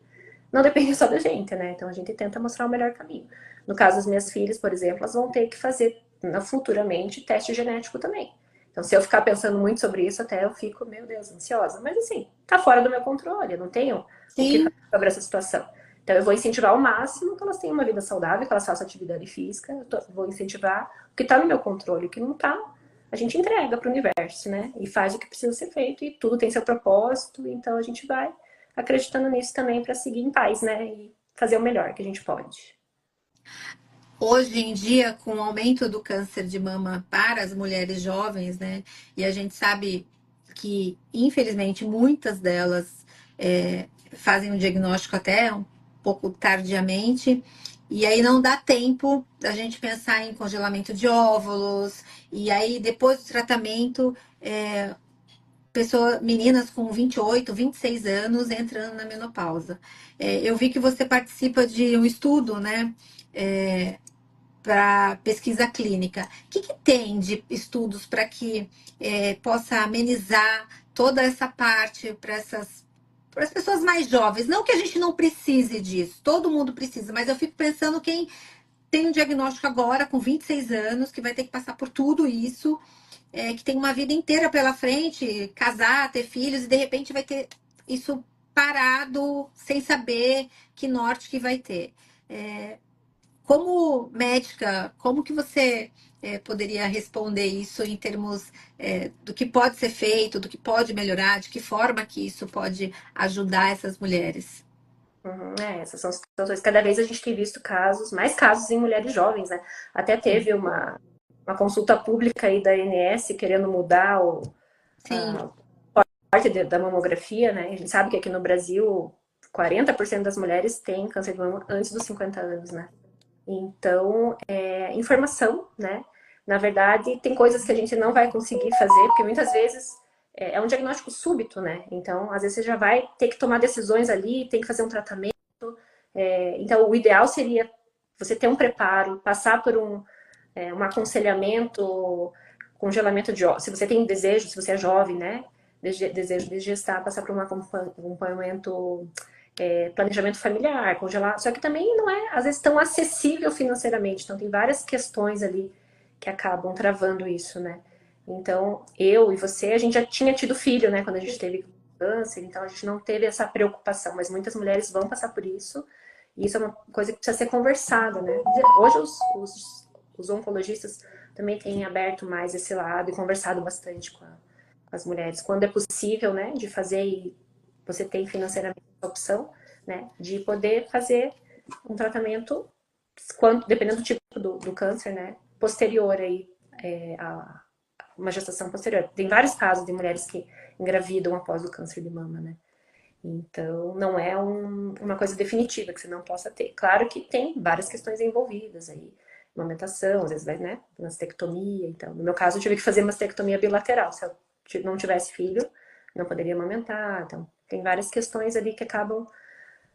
não dependem só da gente, né? Então a gente tenta mostrar o melhor caminho. No caso das minhas filhas, por exemplo, elas vão ter que fazer futuramente teste genético também. Então, se eu ficar pensando muito sobre isso, até eu fico, meu Deus, ansiosa. Mas assim, tá fora do meu controle, eu não tenho o que Sim. fazer sobre essa situação. Então, eu vou incentivar ao máximo que elas tenham uma vida saudável, que elas façam atividade física. Vou incentivar o que tá no meu controle, o que não tá, a gente entrega para o universo, né? E faz o que precisa ser feito, e tudo tem seu propósito, então a gente vai acreditando nisso também para seguir em paz, né? E fazer o melhor que a gente pode. Hoje em dia, com o aumento do câncer de mama para as mulheres jovens, né? E a gente sabe que, infelizmente, muitas delas fazem um diagnóstico até um pouco tardiamente, e aí não dá tempo da gente pensar em congelamento de óvulos, e aí depois do tratamento, meninas com 28, 26 anos entrando na menopausa. Eu vi que você participa de um estudo, né? Para pesquisa clínica. O que tem de estudos para que possa amenizar toda essa parte para as pessoas mais jovens? Não que a gente não precise disso, todo mundo precisa, mas eu fico pensando quem tem um diagnóstico agora com 26 anos, que vai ter que passar por tudo isso, que tem uma vida inteira pela frente, casar, ter filhos, e de repente vai ter isso parado, sem saber que norte que vai ter. É, como médica, como que você poderia responder isso em termos do que pode ser feito, do que pode melhorar, de que forma que isso pode ajudar essas mulheres? Uhum, essas são situações. Cada vez a gente tem visto casos, mais casos em mulheres jovens, né? Até teve uma consulta pública aí da ANS querendo mudar Sim, a parte da mamografia, né? A gente sabe que aqui no Brasil 40% das mulheres têm câncer de mama antes dos 50 anos, né? Então, informação, né? Na verdade, tem coisas que a gente não vai conseguir fazer, porque muitas vezes é um diagnóstico súbito, né? Então, às vezes você já vai ter que tomar decisões ali, tem que fazer um tratamento. Então, o ideal seria você ter um preparo, passar por um aconselhamento, congelamento de óvulos. Se você tem desejo, se você é jovem, né? Desejo de gestar, passar por um acompanhamento, planejamento familiar, congelar. Só que também não é, às vezes, tão acessível financeiramente. Então, tem várias questões ali que acabam travando isso, né? Então, eu e você, a gente já tinha tido filho, né? Quando a gente teve câncer, então a gente não teve essa preocupação. Mas muitas mulheres vão passar por isso. E isso é uma coisa que precisa ser conversada, né? Hoje os oncologistas também têm aberto mais esse lado e conversado bastante com as mulheres. Quando é possível, né, de fazer, e você tem financeiramente a opção, né, de poder fazer um tratamento, dependendo do tipo do câncer, né, posterior aí, a uma gestação posterior. Tem vários casos de mulheres que engravidam após o câncer de mama, né. Então, não é uma coisa definitiva que você não possa ter. Claro que tem várias questões envolvidas aí. Amamentação, às vezes vai, né? Mastectomia. Então, no meu caso, eu tive que fazer mastectomia bilateral. Se eu não tivesse filho, não poderia amamentar. Então, tem várias questões ali que acabam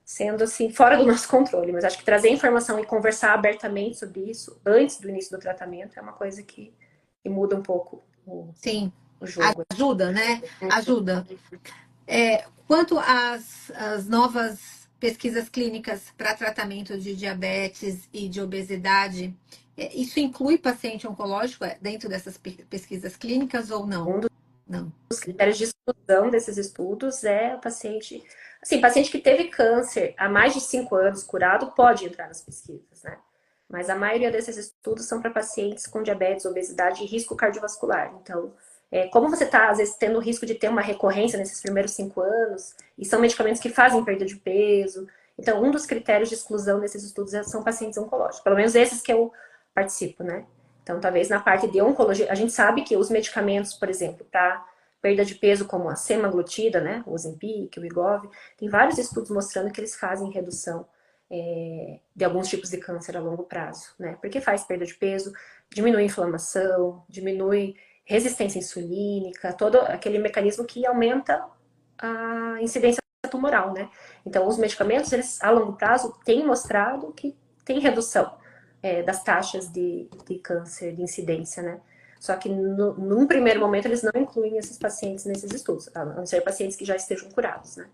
sendo, assim, fora do nosso controle. Mas acho que trazer informação e conversar abertamente sobre isso antes do início do tratamento é uma coisa que muda um pouco sim. o jogo. Ajuda, né? Ajuda. Quanto às novas pesquisas clínicas para tratamento de diabetes e de obesidade, isso inclui paciente oncológico dentro dessas pesquisas clínicas ou não? Um Não. Os critérios de exclusão desses estudos é o paciente. Assim, paciente que teve câncer há mais de 5 anos curado pode entrar nas pesquisas, né? Mas a maioria desses estudos são para pacientes com diabetes, obesidade e risco cardiovascular. Então, como você está, às vezes, tendo o risco de ter uma recorrência nesses primeiros 5 anos, e são medicamentos que fazem perda de peso. Então, um dos critérios de exclusão desses estudos são pacientes oncológicos. Pelo menos esses que eu participo, né? Então, talvez na parte de oncologia, a gente sabe que os medicamentos, por exemplo, para perda de peso como a semaglutida, né, o Ozempic, o Wegovy, tem vários estudos mostrando que eles fazem redução de alguns tipos de câncer a longo prazo, né, porque faz perda de peso, diminui a inflamação, diminui resistência insulínica, todo aquele mecanismo que aumenta a incidência tumoral, né. Então, os medicamentos, eles a longo prazo têm mostrado que tem redução das taxas de câncer, de incidência, né. Só que num primeiro momento eles não incluem esses pacientes nesses estudos, a não ser pacientes que já estejam curados, né?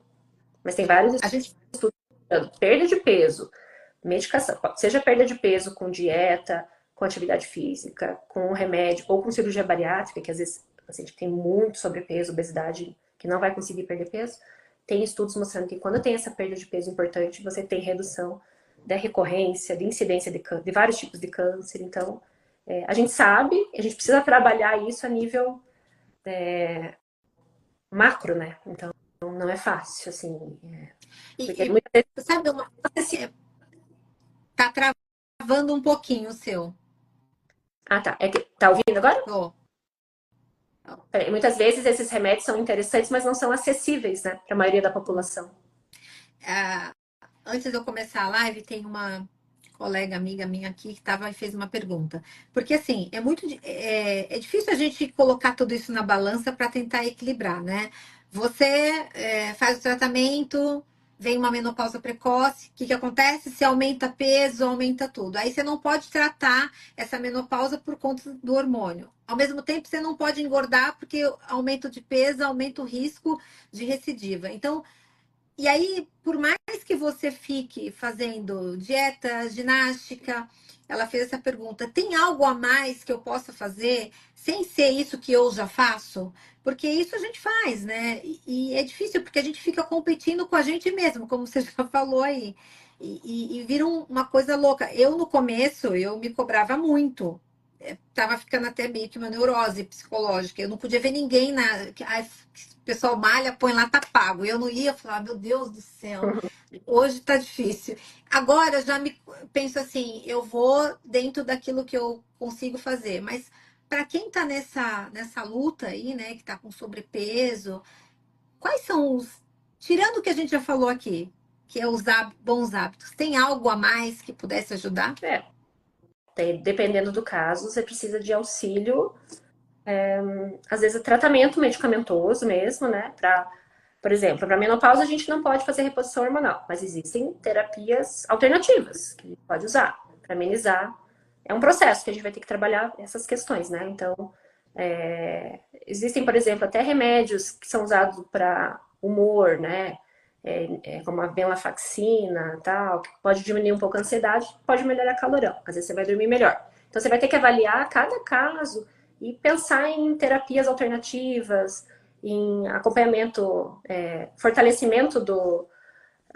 Mas tem vários A gente, estudos mostrando perda de peso, medicação, seja perda de peso com dieta, com atividade física, com remédio ou com cirurgia bariátrica, que às vezes o paciente tem muito sobrepeso, obesidade, que não vai conseguir perder peso. Tem estudos mostrando que quando tem essa perda de peso importante, você tem redução da recorrência, de incidência de vários tipos de câncer. Então, a gente sabe, a gente precisa trabalhar isso a nível macro, né? Então, não é fácil, assim. Porque muitas vezes... sabe, tá travando um pouquinho o seu. Ah, tá. É que, tá ouvindo agora? Ó, Muitas vezes esses remédios são interessantes, mas não são acessíveis, né, para a maioria da população. antes de eu começar a live, tem uma colega, amiga minha aqui, que tava e fez uma pergunta. Porque, assim, é difícil a gente colocar tudo isso na balança para tentar equilibrar, né? Você faz o tratamento, vem uma menopausa precoce, o que acontece? Você aumenta peso, aumenta tudo. Aí você não pode tratar essa menopausa por conta do hormônio. Ao mesmo tempo, você não pode engordar, porque aumento de peso aumenta o risco de recidiva. Então, e aí, por mais que você fique fazendo dieta, ginástica, ela fez essa pergunta: tem algo a mais que eu possa fazer sem ser isso que eu já faço? Porque isso a gente faz, né? E é difícil porque a gente fica competindo com a gente mesmo, como você já falou aí. E vira uma coisa louca. Eu, no começo, eu me cobrava muito. Tava ficando até meio que uma neurose psicológica. Eu não podia ver ninguém o pessoal malha, põe lá, tá pago. Eu não ia falar, meu Deus do céu, hoje tá difícil. Agora eu já me penso assim, eu vou dentro daquilo que eu consigo fazer. Mas para quem tá nessa luta aí, né, que tá com sobrepeso, quais são tirando o que a gente já falou aqui, que é os bons hábitos, tem algo a mais que pudesse ajudar? Dependendo do caso, você precisa de auxílio, às vezes tratamento medicamentoso mesmo, né? Por exemplo, para menopausa a gente não pode fazer reposição hormonal, mas existem terapias alternativas que a gente pode usar para amenizar. É um processo que a gente vai ter que trabalhar essas questões, né? Então, existem, por exemplo, até remédios que são usados para humor, né? Como a venlafaxina, tal, que pode diminuir um pouco a ansiedade, pode melhorar o calorão. Às vezes você vai dormir melhor. Então, você vai ter que avaliar cada caso e pensar em terapias alternativas, em acompanhamento, fortalecimento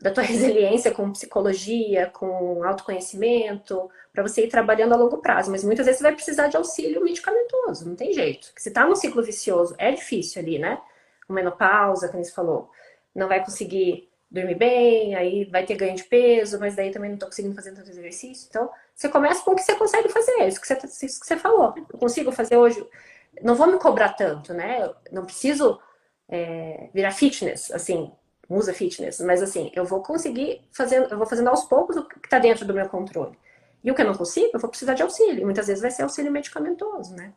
da tua resiliência com psicologia, com autoconhecimento, para você ir trabalhando a longo prazo. Mas muitas vezes você vai precisar de auxílio medicamentoso, não tem jeito. Porque se tá num ciclo vicioso, é difícil ali, né? Uma menopausa, como você falou, não vai conseguir dormir bem, aí vai ter ganho de peso, mas daí também não tô conseguindo fazer tanto exercício. Então, você começa com o que você consegue fazer, isso que você falou. Eu consigo fazer hoje, não vou me cobrar tanto, né? Eu não preciso virar fitness, assim, musa fitness, mas assim, eu vou conseguir fazer, eu vou fazendo aos poucos o que está dentro do meu controle. E o que eu não consigo, eu vou precisar de auxílio. Muitas vezes vai ser auxílio medicamentoso, né?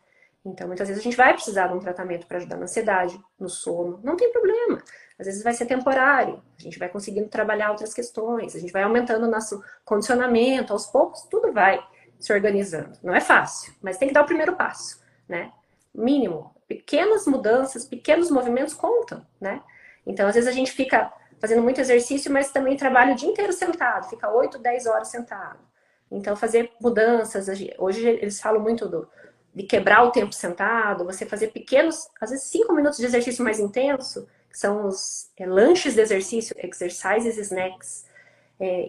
Então, muitas vezes a gente vai precisar de um tratamento para ajudar na ansiedade, no sono. Não tem problema. Às vezes vai ser temporário. A gente vai conseguindo trabalhar outras questões. A gente vai aumentando o nosso condicionamento. Aos poucos, tudo vai se organizando. Não é fácil, mas tem que dar o primeiro passo, né? Mínimo. Pequenas mudanças, pequenos movimentos contam, né? Então, às vezes a gente fica fazendo muito exercício, mas também trabalha o dia inteiro sentado. Fica 8, 10 horas sentado. Então, fazer mudanças. Hoje eles falam muito de quebrar o tempo sentado, você fazer pequenos, às vezes 5 minutos de exercício mais intenso, que são os lanches de exercício, exercises snacks.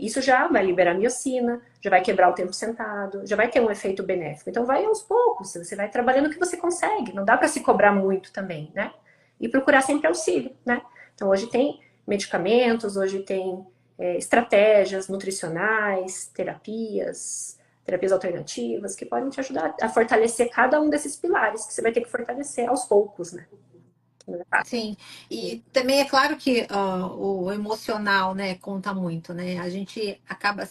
Isso já vai liberar miocina, já vai quebrar o tempo sentado, já vai ter um efeito benéfico. Então, vai aos poucos, você vai trabalhando o que você consegue. Não dá para se cobrar muito também, né? E procurar sempre auxílio, né? Então, hoje tem medicamentos, hoje tem estratégias nutricionais, terapias alternativas que podem te ajudar a fortalecer cada um desses pilares que você vai ter que fortalecer aos poucos, né? Sim, e também é claro que o emocional, né, conta muito, né? A gente acaba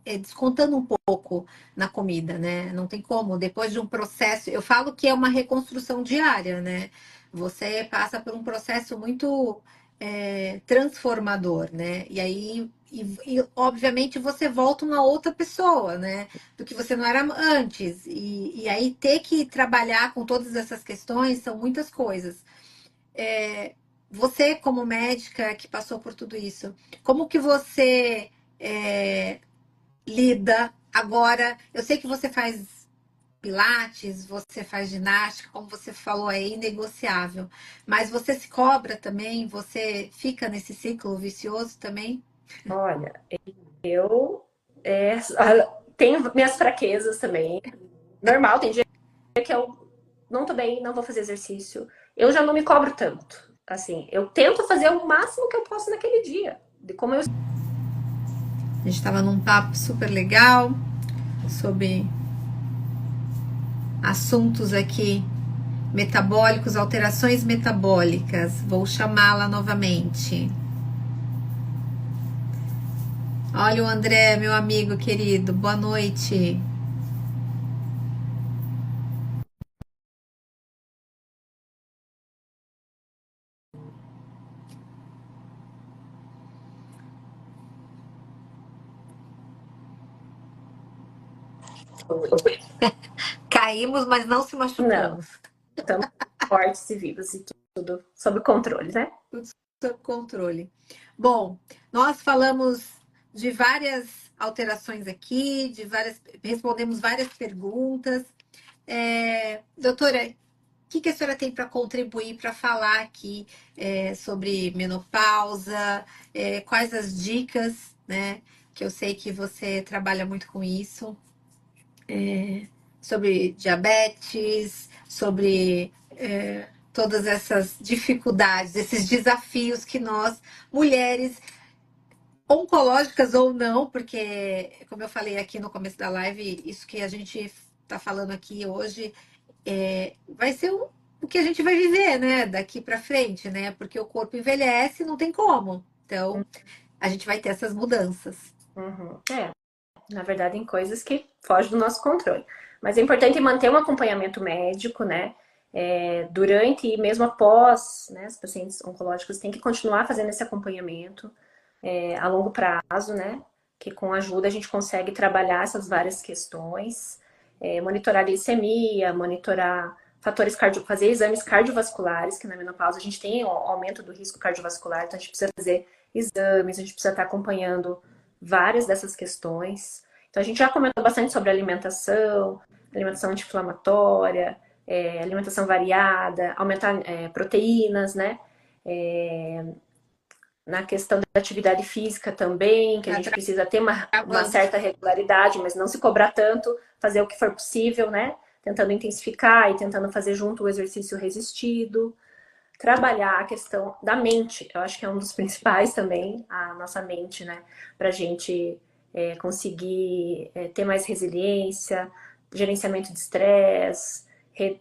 descontando um pouco na comida, né? Não tem como. Depois de um processo, eu falo que é uma reconstrução diária, né? Você passa por um processo muito transformador, né? E aí, obviamente você volta uma outra pessoa, né? Do que você não era antes. E aí ter que trabalhar com todas essas questões são muitas coisas. Você, como médica que passou por tudo isso, como que você lida agora? Eu sei que você faz pilates, você faz ginástica, como você falou, é inegociável. Mas você se cobra também? Você fica nesse ciclo vicioso também? Olha, eu tenho minhas fraquezas também. Normal, tem dia que eu não tô bem, não vou fazer exercício. Eu já não me cobro tanto. Assim, eu tento fazer o máximo que eu posso naquele dia. De como eu... A gente estava num papo super legal sobre assuntos aqui metabólicos, alterações metabólicas. Vou chamá-la novamente. Olha o André, meu amigo querido. Boa noite. Caímos, mas não se Não, machucamos. estamos fortes e vivos e tudo sob controle, né? Tudo sob controle. Bom, nós falamos de várias alterações aqui, respondemos várias perguntas. Doutora, o que a senhora tem para contribuir, para falar aqui sobre menopausa? Quais as dicas, né? Que eu sei que você trabalha muito com isso, sobre diabetes, sobre todas essas dificuldades, esses desafios que nós, mulheres, oncológicas ou não, porque, como eu falei aqui no começo da live, isso que a gente está falando aqui hoje vai ser o que a gente vai viver, né, daqui para frente, né? Porque o corpo envelhece, não tem como. Então, a gente vai ter essas mudanças. Uhum. Na verdade, em coisas que fogem do nosso controle. Mas é importante manter um acompanhamento médico, né? Durante e mesmo após, né? Os pacientes oncológicos têm que continuar fazendo esse acompanhamento a longo prazo, né? Que com ajuda a gente consegue trabalhar essas várias questões, monitorar a glicemia, monitorar fatores fazer exames cardiovasculares, que na menopausa a gente tem aumento do risco cardiovascular, então a gente precisa fazer exames, a gente precisa estar acompanhando várias dessas questões. Então a gente já comentou bastante sobre alimentação, alimentação anti-inflamatória, alimentação variada, aumentar proteínas, né? Na questão da atividade física também, que a gente precisa ter uma certa regularidade, mas não se cobrar tanto, fazer o que for possível, né? Tentando intensificar e tentando fazer junto o exercício resistido. Trabalhar a questão da mente, eu acho que é um dos principais também, a nossa mente, né? Pra gente conseguir ter mais resiliência, gerenciamento de estresse,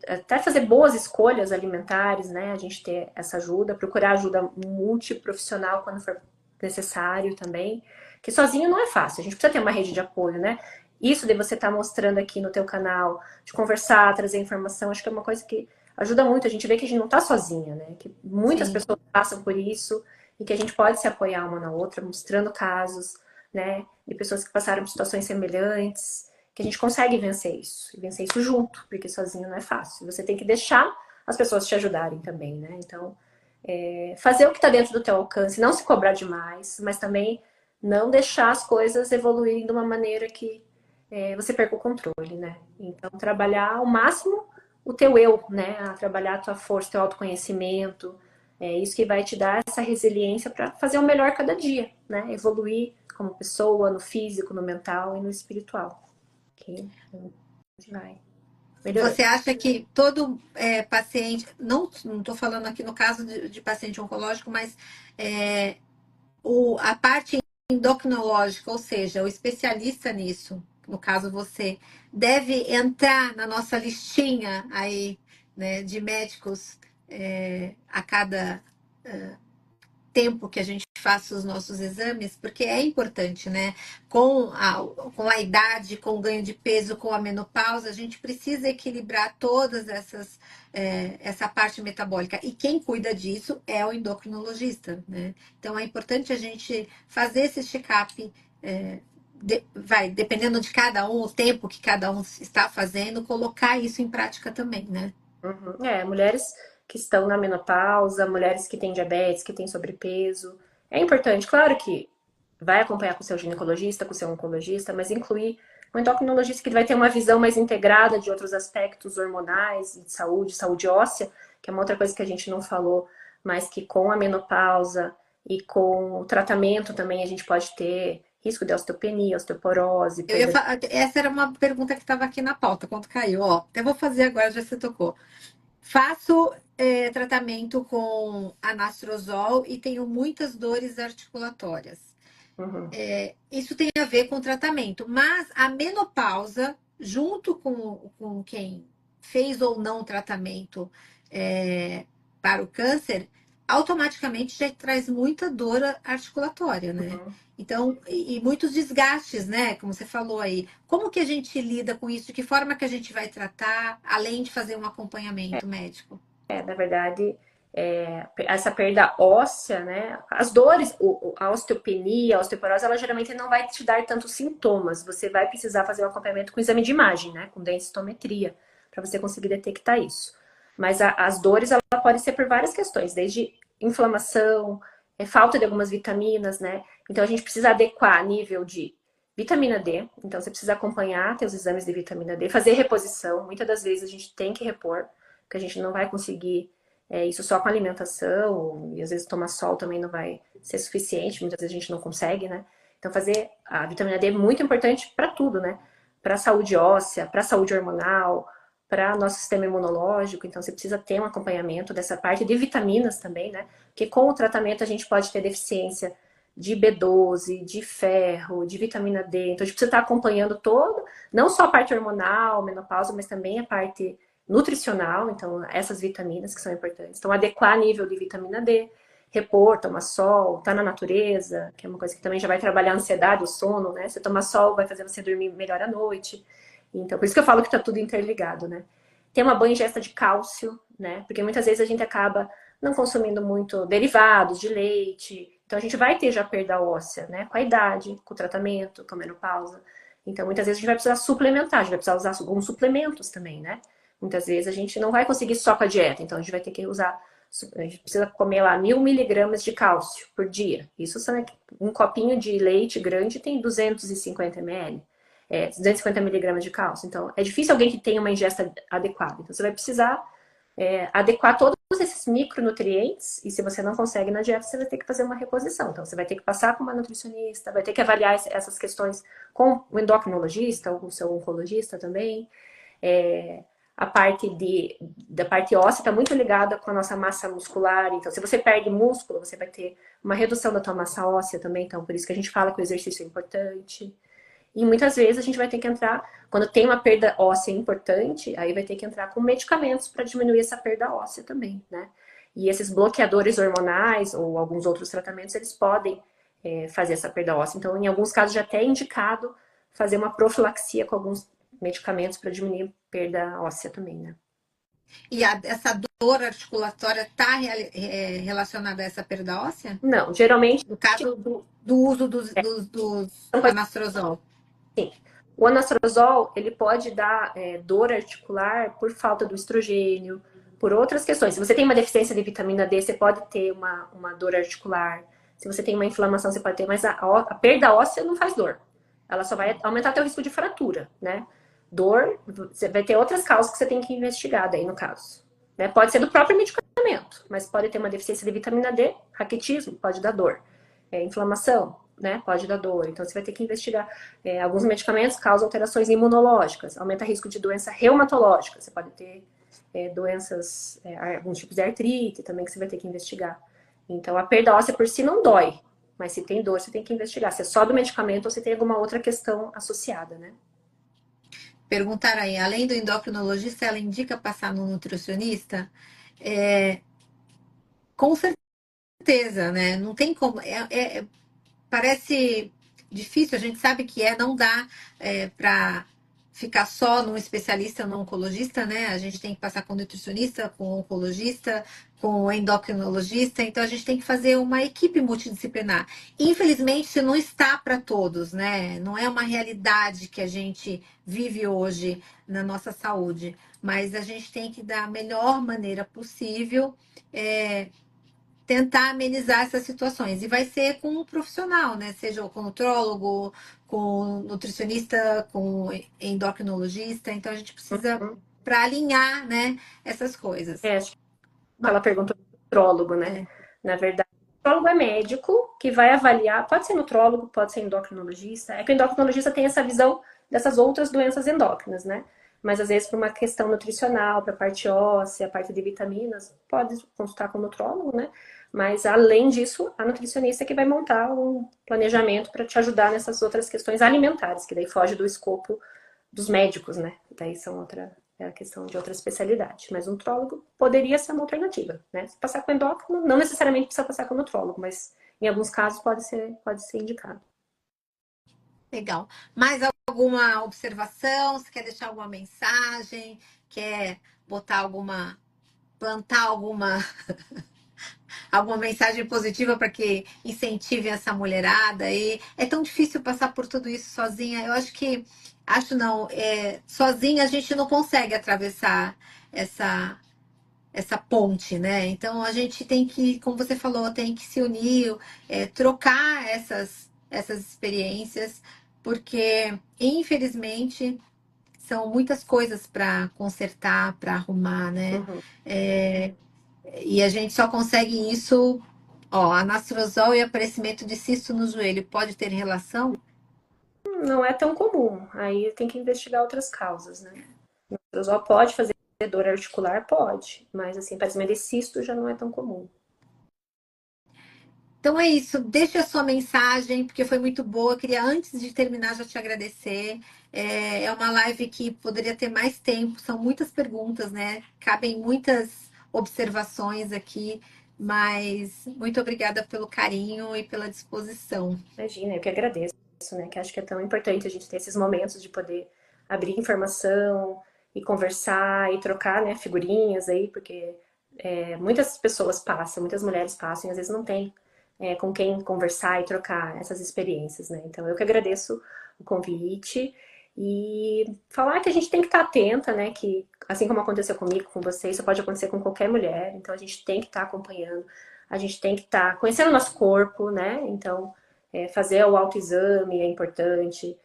até fazer boas escolhas alimentares, né? A gente ter essa ajuda, procurar ajuda multiprofissional quando for necessário também, que sozinho não é fácil, a gente precisa ter uma rede de apoio, né? Isso de você estar mostrando aqui no teu canal, de conversar, trazer informação, acho que é uma coisa que ajuda muito. A gente vê que a gente não está sozinha, né? Que muitas Sim. pessoas passam por isso e que a gente pode se apoiar uma na outra, mostrando casos, né? De pessoas que passaram por situações semelhantes, que a gente consegue vencer isso. E vencer isso junto, porque sozinho não é fácil. Você tem que deixar as pessoas te ajudarem também, né? Então, fazer o que está dentro do teu alcance, não se cobrar demais, mas também não deixar as coisas evoluírem de uma maneira que você perca o controle, né? Então, trabalhar ao máximo o teu eu, né? A trabalhar a tua força, teu autoconhecimento. É isso que vai te dar essa resiliência para fazer o melhor cada dia, né? Evoluir como pessoa, no físico, no mental e no espiritual. Ok? A gente vai melhorando. Você acha que todo paciente, não estou falando aqui no caso de paciente oncológico, mas a parte endocrinológica, ou seja, o especialista nisso, no caso você, deve entrar na nossa listinha aí, né, de médicos a cada tempo que a gente faça os nossos exames, porque é importante, né? Com a idade, com o ganho de peso, com a menopausa, a gente precisa equilibrar todas essa parte metabólica. E quem cuida disso é o endocrinologista, né? Então é importante a gente fazer esse check-up. Dependendo de cada um, o tempo que cada um está fazendo, colocar isso em prática também, né? Uhum. Mulheres que estão na menopausa, mulheres que têm diabetes, que têm sobrepeso. É importante, claro que vai acompanhar com o seu ginecologista, com o seu oncologista, mas incluir um endocrinologista que vai ter uma visão mais integrada de outros aspectos hormonais, de saúde óssea, que é uma outra coisa que a gente não falou, mas que com a menopausa e com o tratamento também a gente pode ter risco de osteopenia, osteoporose, perda. Essa era uma pergunta que estava aqui na pauta quando caiu. Ó, até vou fazer agora, já você tocou. Faço tratamento com anastrozol e tenho muitas dores articulatórias. Uhum. Isso tem a ver com o tratamento, mas a menopausa, junto com quem fez ou não tratamento para o câncer, automaticamente já traz muita dor articulatória, né? Então, e muitos desgastes, né? Como você falou aí. Como que a gente lida com isso? De que forma que a gente vai tratar, além de fazer um acompanhamento médico? Na verdade, essa perda óssea, né? As dores, a osteopenia, a osteoporose, ela geralmente não vai te dar tantos sintomas. Você vai precisar fazer um acompanhamento com exame de imagem, né? Com densitometria, para você conseguir detectar isso. Mas as dores, ela pode ser por várias questões, desde inflamação, falta de algumas vitaminas, né? Então a gente precisa adequar nível de vitamina D. Então você precisa acompanhar teus exames de vitamina D, fazer reposição. Muitas das vezes a gente tem que repor, porque a gente não vai conseguir isso só com alimentação, e às vezes tomar sol também não vai ser suficiente, muitas vezes a gente não consegue, né? Então fazer a vitamina D é muito importante para tudo, né? Para a saúde óssea, para a saúde hormonal, para nosso sistema imunológico, então você precisa ter um acompanhamento dessa parte de vitaminas também, né? Porque com o tratamento a gente pode ter deficiência de B12, de ferro, de vitamina D. Então a gente precisa estar acompanhando todo, não só a parte hormonal, menopausa, mas também a parte nutricional, então essas vitaminas que são importantes. Então, adequar nível de vitamina D, repor, tomar sol, estar na natureza, que é uma coisa que também já vai trabalhar a ansiedade, o sono, né? Você tomar sol vai fazer você dormir melhor à noite. Então, por isso que eu falo que está tudo interligado, né? Ter uma boa ingesta de cálcio, né? Porque muitas vezes a gente acaba não consumindo muito derivados de leite. Então, a gente vai ter já perda óssea, né? Com a idade, com o tratamento, com a menopausa. Então, muitas vezes a gente vai precisar suplementar, a gente vai precisar usar alguns suplementos também, né? Muitas vezes a gente não vai conseguir só com a dieta, então a gente vai ter que usar, a gente precisa comer lá 1.000 miligramas de cálcio por dia. Isso são um copinho de leite grande tem 250 ml, 250 miligramas de cálcio. Então é difícil alguém que tenha uma ingesta adequada. Então você vai precisar adequar todos esses micronutrientes, e se você não consegue na dieta, você vai ter que fazer uma reposição. Então você vai ter que passar com uma nutricionista, vai ter que avaliar essas questões com o endocrinologista ou com o seu oncologista também. A parte da parte óssea está muito ligada com a nossa massa muscular. Então, se você perde músculo, você vai ter uma redução da tua massa óssea também. Então, por isso que a gente fala que o exercício é importante. E muitas vezes a gente vai ter que entrar, quando tem uma perda óssea importante, aí vai ter que entrar com medicamentos para diminuir essa perda óssea também, né? E esses bloqueadores hormonais ou alguns outros tratamentos, eles podem fazer essa perda óssea. Então, em alguns casos, já até é indicado fazer uma profilaxia com alguns medicamentos para diminuir a perda óssea também, né? E essa dor articulatória está relacionada a essa perda óssea? Não, geralmente. No caso do uso dos anastrozol. Sim. O anastrozol, ele pode dar dor articular por falta do estrogênio, por outras questões. Se você tem uma deficiência de vitamina D, você pode ter uma dor articular. Se você tem uma inflamação, você pode ter. Mas a perda óssea não faz dor. Ela só vai aumentar teu risco de fratura, né? Dor, você vai ter outras causas que você tem que investigar daí, no caso. Né? Pode ser do próprio medicamento, mas pode ter uma deficiência de vitamina D, raquitismo, pode dar dor. Inflamação, né? Pode dar dor. Então você vai ter que investigar. Alguns medicamentos causam alterações imunológicas, aumenta o risco de doença reumatológica. Você pode ter doenças, alguns tipos de artrite também que você vai ter que investigar. Então a perda óssea por si não dói, mas se tem dor, você tem que investigar. Se é só do medicamento ou se tem alguma outra questão associada, né? Perguntaram aí, além do endocrinologista, ela indica passar no nutricionista? Com certeza. certeza, né? Não tem como. Parece difícil, a gente sabe que não dá para ficar só num especialista, num oncologista, né? A gente tem que passar com nutricionista, com oncologista, com endocrinologista, então a gente tem que fazer uma equipe multidisciplinar. Infelizmente, isso não está para todos, né? Não é uma realidade que a gente vive hoje na nossa saúde, mas a gente tem que, da melhor maneira possível, é, tentar amenizar essas situações. E vai ser com um profissional, né? Seja com nutrólogo, com nutricionista, com endocrinologista. Então a gente precisa Uhum. para alinhar, né, essas coisas. Acho que ela perguntou do nutrólogo, né? É. Na verdade, o nutrólogo é médico que vai avaliar, pode ser nutrólogo, pode ser endocrinologista. É que o endocrinologista tem essa visão dessas outras doenças endócrinas, né? Mas às vezes, por uma questão nutricional, para a parte óssea, a parte de vitaminas, pode consultar com o nutrólogo, né? Mas além disso, a nutricionista é que vai montar um planejamento para te ajudar nessas outras questões alimentares, que daí foge do escopo dos médicos, né? Daí são é a questão de outra especialidade. Mas um nutrólogo poderia ser uma alternativa, né? Se passar com endócrino, não necessariamente precisa passar com nutrólogo, mas em alguns casos pode ser indicado. Legal. Mais alguma observação? Você quer deixar alguma mensagem? Quer botar alguma, plantar alguma mensagem positiva para que incentive essa mulherada? E é tão difícil passar por tudo isso sozinha. Eu acho que, acho não, sozinha a gente não consegue atravessar essa essa ponte, né? Então a gente tem que, como você falou, tem que se unir, trocar essas experiências, porque infelizmente são muitas coisas para consertar, para arrumar, né? Uhum. É, e a gente só consegue isso. Ó, anastrozol e aparecimento de cisto no joelho pode ter relação? Não é tão comum. Aí tem que investigar outras causas, né? O só pode fazer dor articular? Pode. Mas, assim, parecimento de cisto já não é tão comum. Então é isso, deixa a sua mensagem, porque foi muito boa. Eu queria, antes de terminar, já te agradecer. É uma live que poderia ter mais tempo, são muitas perguntas, né? Cabem muitas observações aqui, mas muito obrigada pelo carinho e pela disposição. Imagina, eu que agradeço, né? Que acho que é tão importante a gente ter esses momentos de poder abrir informação e conversar e trocar, né, figurinhas aí, porque muitas pessoas passam, muitas mulheres passam e às vezes não tem com quem conversar e trocar essas experiências, né? Então eu que agradeço o convite e falar que a gente tem que estar atenta, né? Que assim como aconteceu comigo, com você, isso pode acontecer com qualquer mulher, então a gente tem que estar acompanhando, a gente tem que estar conhecendo o nosso corpo, né? Então fazer o autoexame é importante,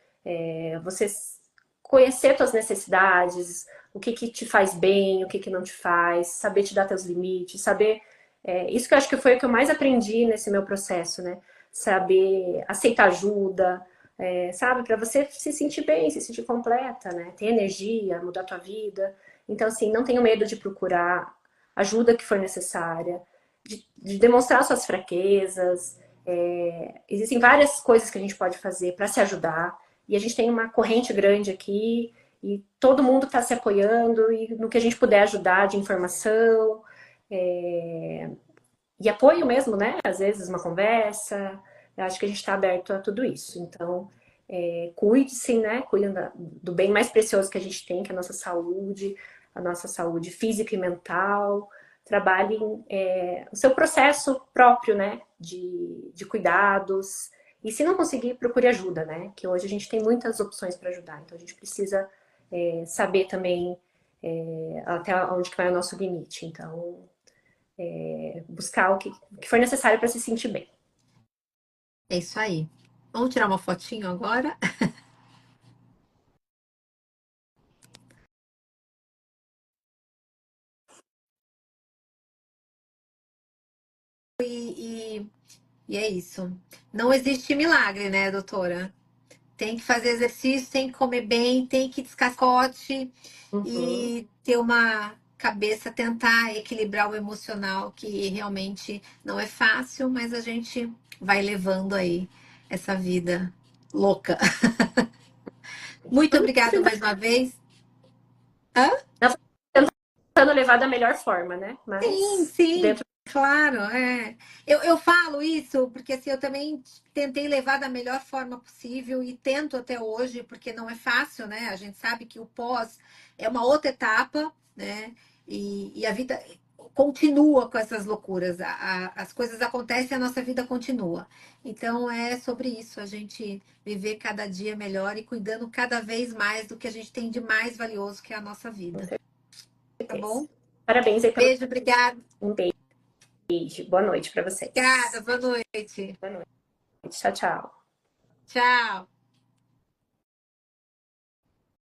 você conhecer suas necessidades, o que, que te faz bem, o que, que não te faz, saber te dar teus limites, saber. Isso que eu acho que foi o que eu mais aprendi nesse meu processo, né? Saber aceitar ajuda, sabe? Para você se sentir bem, se sentir completa, né? Ter energia, mudar a tua vida. Então, assim, não tenho medo de procurar ajuda que for necessária, de demonstrar suas fraquezas. Existem várias coisas que a gente pode fazer para se ajudar. E a gente tem uma corrente grande aqui e todo mundo está se apoiando e no que a gente puder ajudar de informação e apoio mesmo, né? Às vezes uma conversa. Eu acho que a gente está aberto a tudo isso. Então, cuide-se, né? Cuide do bem mais precioso que a gente tem, que é a nossa saúde física e mental. Trabalhe o seu processo próprio, né? De cuidados. E se não conseguir, procure ajuda, né? Que hoje a gente tem muitas opções para ajudar. Então a gente precisa saber também até onde que vai o nosso limite. Então, buscar o que for necessário para se sentir bem. É isso aí. Vamos tirar uma fotinho agora? E, e é isso. Não existe milagre, né, doutora? Tem que fazer exercício, tem que comer bem, tem que descascote Uhum. e ter uma cabeça, tentar equilibrar o emocional, que realmente não é fácil, mas a gente vai levando aí essa vida louca. Muito obrigada mais uma vez. Hã? Tentando levar da melhor forma, né? Sim, Mas sim. dentro Claro, é. Eu falo isso porque assim, eu também tentei levar da melhor forma possível e tento até hoje, porque não é fácil, né? A gente sabe que o pós é uma outra etapa, né? E a vida continua com essas loucuras. As coisas acontecem e a nossa vida continua. Então é sobre isso, a gente viver cada dia melhor e cuidando cada vez mais do que a gente tem de mais valioso, que é a nossa Com vida. Tá certeza. bom? Parabéns aí pelo Beijo, obrigada. um beijo. Boa noite para Obrigada, vocês. boa noite. Boa noite. Tchau, tchau. Tchau.